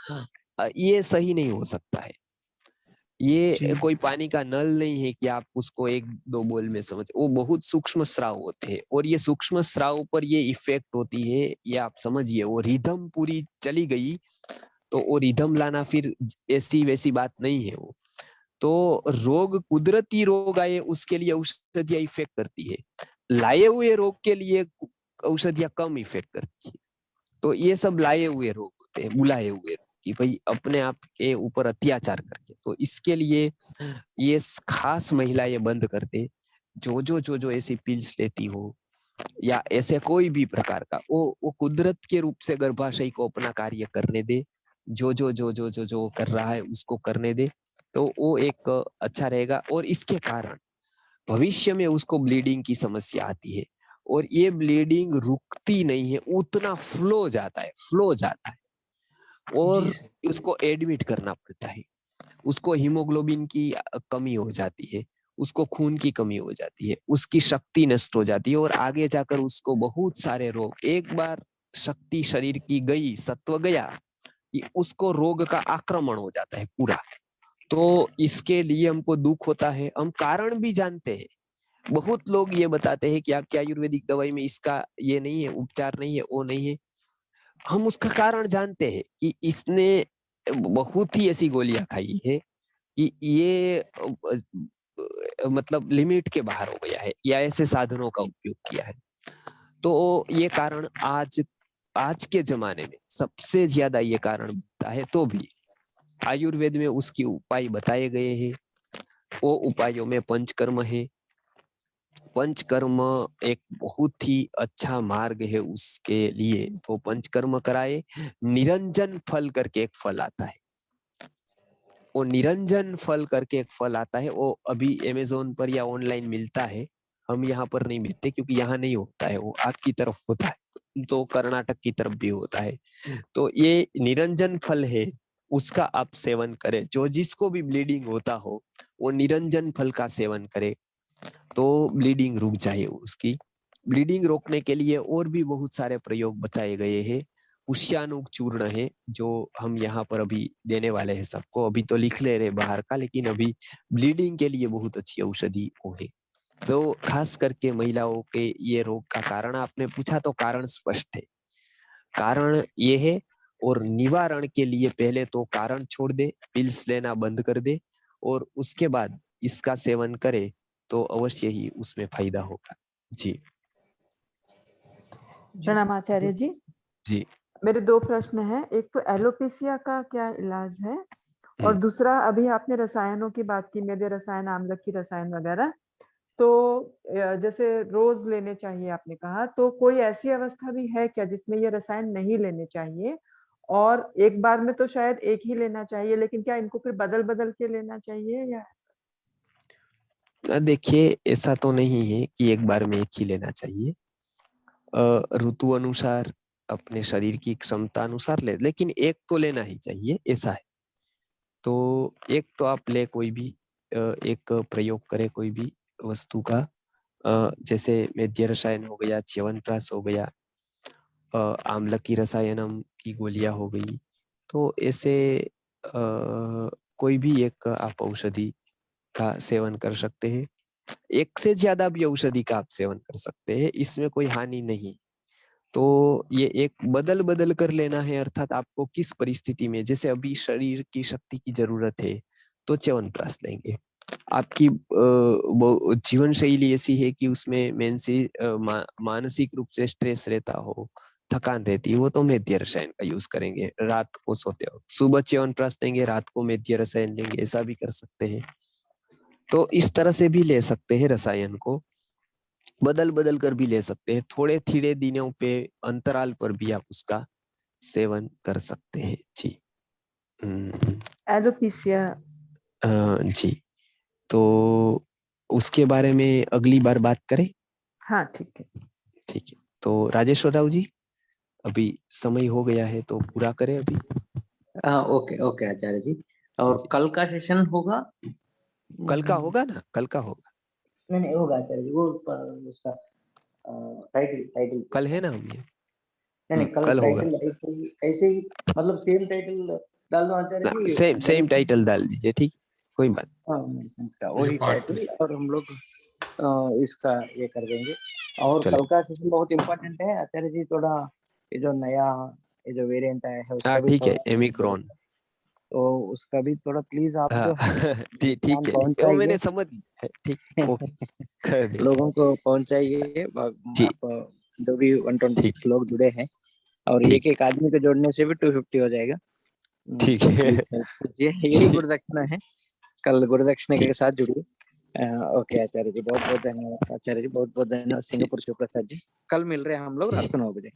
ये सही नहीं हो सकता है। ये कोई पानी का नल नहीं है कि आप उसको 1-2 बोल में समझ। वो बहुत सूक्ष्म स्राव होते हैं, और ये सूक्ष्म स्राव पर ये इफेक्ट होती है, ये आप समझिए। वो रिदम पूरी चली गई तो वो रिदम लाना फिर ऐसी वैसी बात नहीं है। वो तो रोग, कुदरती रोग आए उसके लिए औषधियां इफेक्ट करती है, लाए हुए रोग के लिए औषधियां कम इफेक्ट करती है। तो ये सब लाए हुए रोग होते हैं, बुलाए हुए रोग, कि भाई अपने आप के ऊपर अत्याचार करके। तो इसके लिए ये खास महिलाएं बंद कर दे, जो ऐसी पिल्स लेती हो या ऐसे कोई भी प्रकार का, वो कुदरत के रूप से गर्भाशय को अपना कार्य करने दे। जो कर रहा है उसको करने दे। तो वो एक अच्छा रहेगा। और इसके कारण भविष्य में उसको ब्लीडिंग की समस्या आती है और ये ब्लीडिंग रुकती नहीं है, उतना फ्लो जाता है और उसको एडमिट करना पड़ता है। उसको हीमोग्लोबिन की कमी हो जाती है, उसको खून की कमी हो जाती है, उसकी शक्ति नष्ट हो जाती है और आगे जाकर उसको बहुत सारे रोग, एक बार शक्ति शरीर की गई, सत्व गया, उसको रोग का आक्रमण हो जाता है पूरा। तो इसके लिए हमको दुख होता है। हम कारण भी जानते हैं, बहुत लोग ये बताते हैं कि आपकी आयुर्वेदिक दवाई में इसका ये नहीं है, उपचार नहीं है, वो नहीं है। हम उसका कारण जानते हैं कि इसने बहुत ही ऐसी गोलियां खाई है कि ये मतलब लिमिट के बाहर हो गया है या ऐसे साधनों का उपयोग किया है। तो ये कारण आज के जमाने में सबसे ज्यादा ये कारण बनता है। तो भी आयुर्वेद में उसकी उपाय बताए गए हैं। वो उपायों में पंचकर्म है। पंचकर्म एक बहुत ही अच्छा मार्ग है उसके लिए। तो पंचकर्म कराए। निरंजन फल करके एक फल आता है, वो निरंजन फल करके एक फल आता है, वो अभी अमेज़न पर या ऑनलाइन मिलता है। हम यहाँ पर नहीं मिलते क्योंकि यहाँ नहीं होता है, वो आपकी तरफ होता है, तो कर्नाटक की तरफ भी होता है। तो ये निरंजन फल है, उसका आप सेवन करें। जो जिसको भी ब्लीडिंग होता हो वो निरंजन फल का सेवन करे तो ब्लीडिंग रुक जाए। उसकी ब्लीडिंग रोकने के लिए और भी बहुत सारे प्रयोग बताए गए हैं। पुष्यानुग चूर्ण है जो हम यहाँ पर अभी देने वाले हैं सबको। अभी तो लिख ले रहे बाहर का, लेकिन अभी ब्लीडिंग के लिए बहुत अच्छी औषधि वो है। तो खास करके महिलाओं के ये रोग का कारण आपने पूछा, तो कारण स्पष्ट है। कारण ये है और निवारण के लिए पहले तो कारण छोड़ दे, पिल्स लेना बंद कर दे और उसके बाद इसका सेवन करे तो अवश्य ही उसमें फायदा होगा। जी प्रणाम आचार्य जी। जी मेरे 2 प्रश्न हैं। एक तो एलोपेशिया का क्या इलाज है और दूसरा अभी आपने रसायनों की बात की, मेदे रसायन, आम्लकी रसायन वगैरह, तो जैसे रोज लेने चाहिए आपने कहा, तो कोई ऐसी अवस्था भी है क्या जिसमें ये रसायन नहीं लेने चाहिए? और एक बार में तो शायद एक ही लेना चाहिए, लेकिन क्या इनको फिर बदल-बदल के लेना चाहिए या? देखिए, ऐसा तो नहीं है कि एक बार में एक ही लेना चाहिए। ऋतु अनुसार, अपने शरीर की क्षमता अनुसार ले, लेकिन एक तो लेना ही चाहिए, ऐसा है। तो एक तो आप ले, कोई भी एक प्रयोग करे कोई भी वस्तु का, जैसे मेद्य रसायन हो गया, च्यवनप्राश हो गया, आम्लकी रसायनम की गोलियां हो गई। तो ऐसे कोई भी एक आप औषधि का सेवन कर सकते हैं। एक से ज्यादा भी औषधि का आप सेवन कर सकते हैं, इसमें कोई हानि नहीं। तो ये एक बदल बदल कर लेना है, अर्थात आपको किस परिस्थिति में, जैसे अभी शरीर की शक्ति की जरूरत है तो च्यवनप्राश लेंगे। आपकी जीवन शैली ऐसी है कि उसमें मानसिक रूप से स्ट्रेस रहता हो, थकान रहती है, वो तो मेद्य रसायन का यूज करेंगे। रात को सोते हो सुबह च्यवनप्राश लेंगे, रात को मेद्य रसायन लेंगे, ऐसा भी कर सकते हैं। तो इस तरह से भी ले सकते हैं रसायन को, बदल बदल कर भी ले सकते हैं। थोड़े थोड़े दिनों पे अंतराल पर भी आप उसका सेवन कर सकते हैं। जी एलोपेशिया जी, तो उसके बारे में अगली बार बात करें। हाँ, ठीक है। ठीक है, तो राजेश्वर राव जी, अभी समय हो गया है तो पूरा करें अभी। ओके ओके आचार्य जी। और कल का सेशन होगा? कल का होगा ना, कल का होगा। नहीं होगा आचार्य जी, वो उसका टाइटल कल है ना हम ये। नहीं कल होगा। टाइटल ऐसे ही मतलब सेम टाइटल डाल दो आचार्य जी। सेम टाइटल डाल दीजिए, ठीक, कोई बात। वही टाइटल और हम लोग इसका ये कर देंगे। और कल का सेशन बहुत इम्पोर्टेंट है आचार्य जी। थोड़ा ये जो नया ये जो वेरिएंट आया है उसका भी ठीक है, थोड़ा, ओमिक्रॉन, तो उसका भी थोड़ा प्लीज आप ठीक है, वो मैंने समझ, ठीक, कर देंगे। लोगों को पहुंचाइए। आप जो भी 126 लोग जुड़े हैं, और एक एक आदमी को जोड़ने से भी 250 हो जाएगा। ठीक है, यही गुरुदक्षिणा है। कल गुरुदक्षिणा के साथ जुड़िए। ओके आचार्य जी, बहुत बहुत धन्यवाद आचार्य जी, बहुत बहुत धन्यवाद। सिंगापुर शिव प्रसाद जी, कल मिल रहे हैं हम लोग रात को 9 बजे।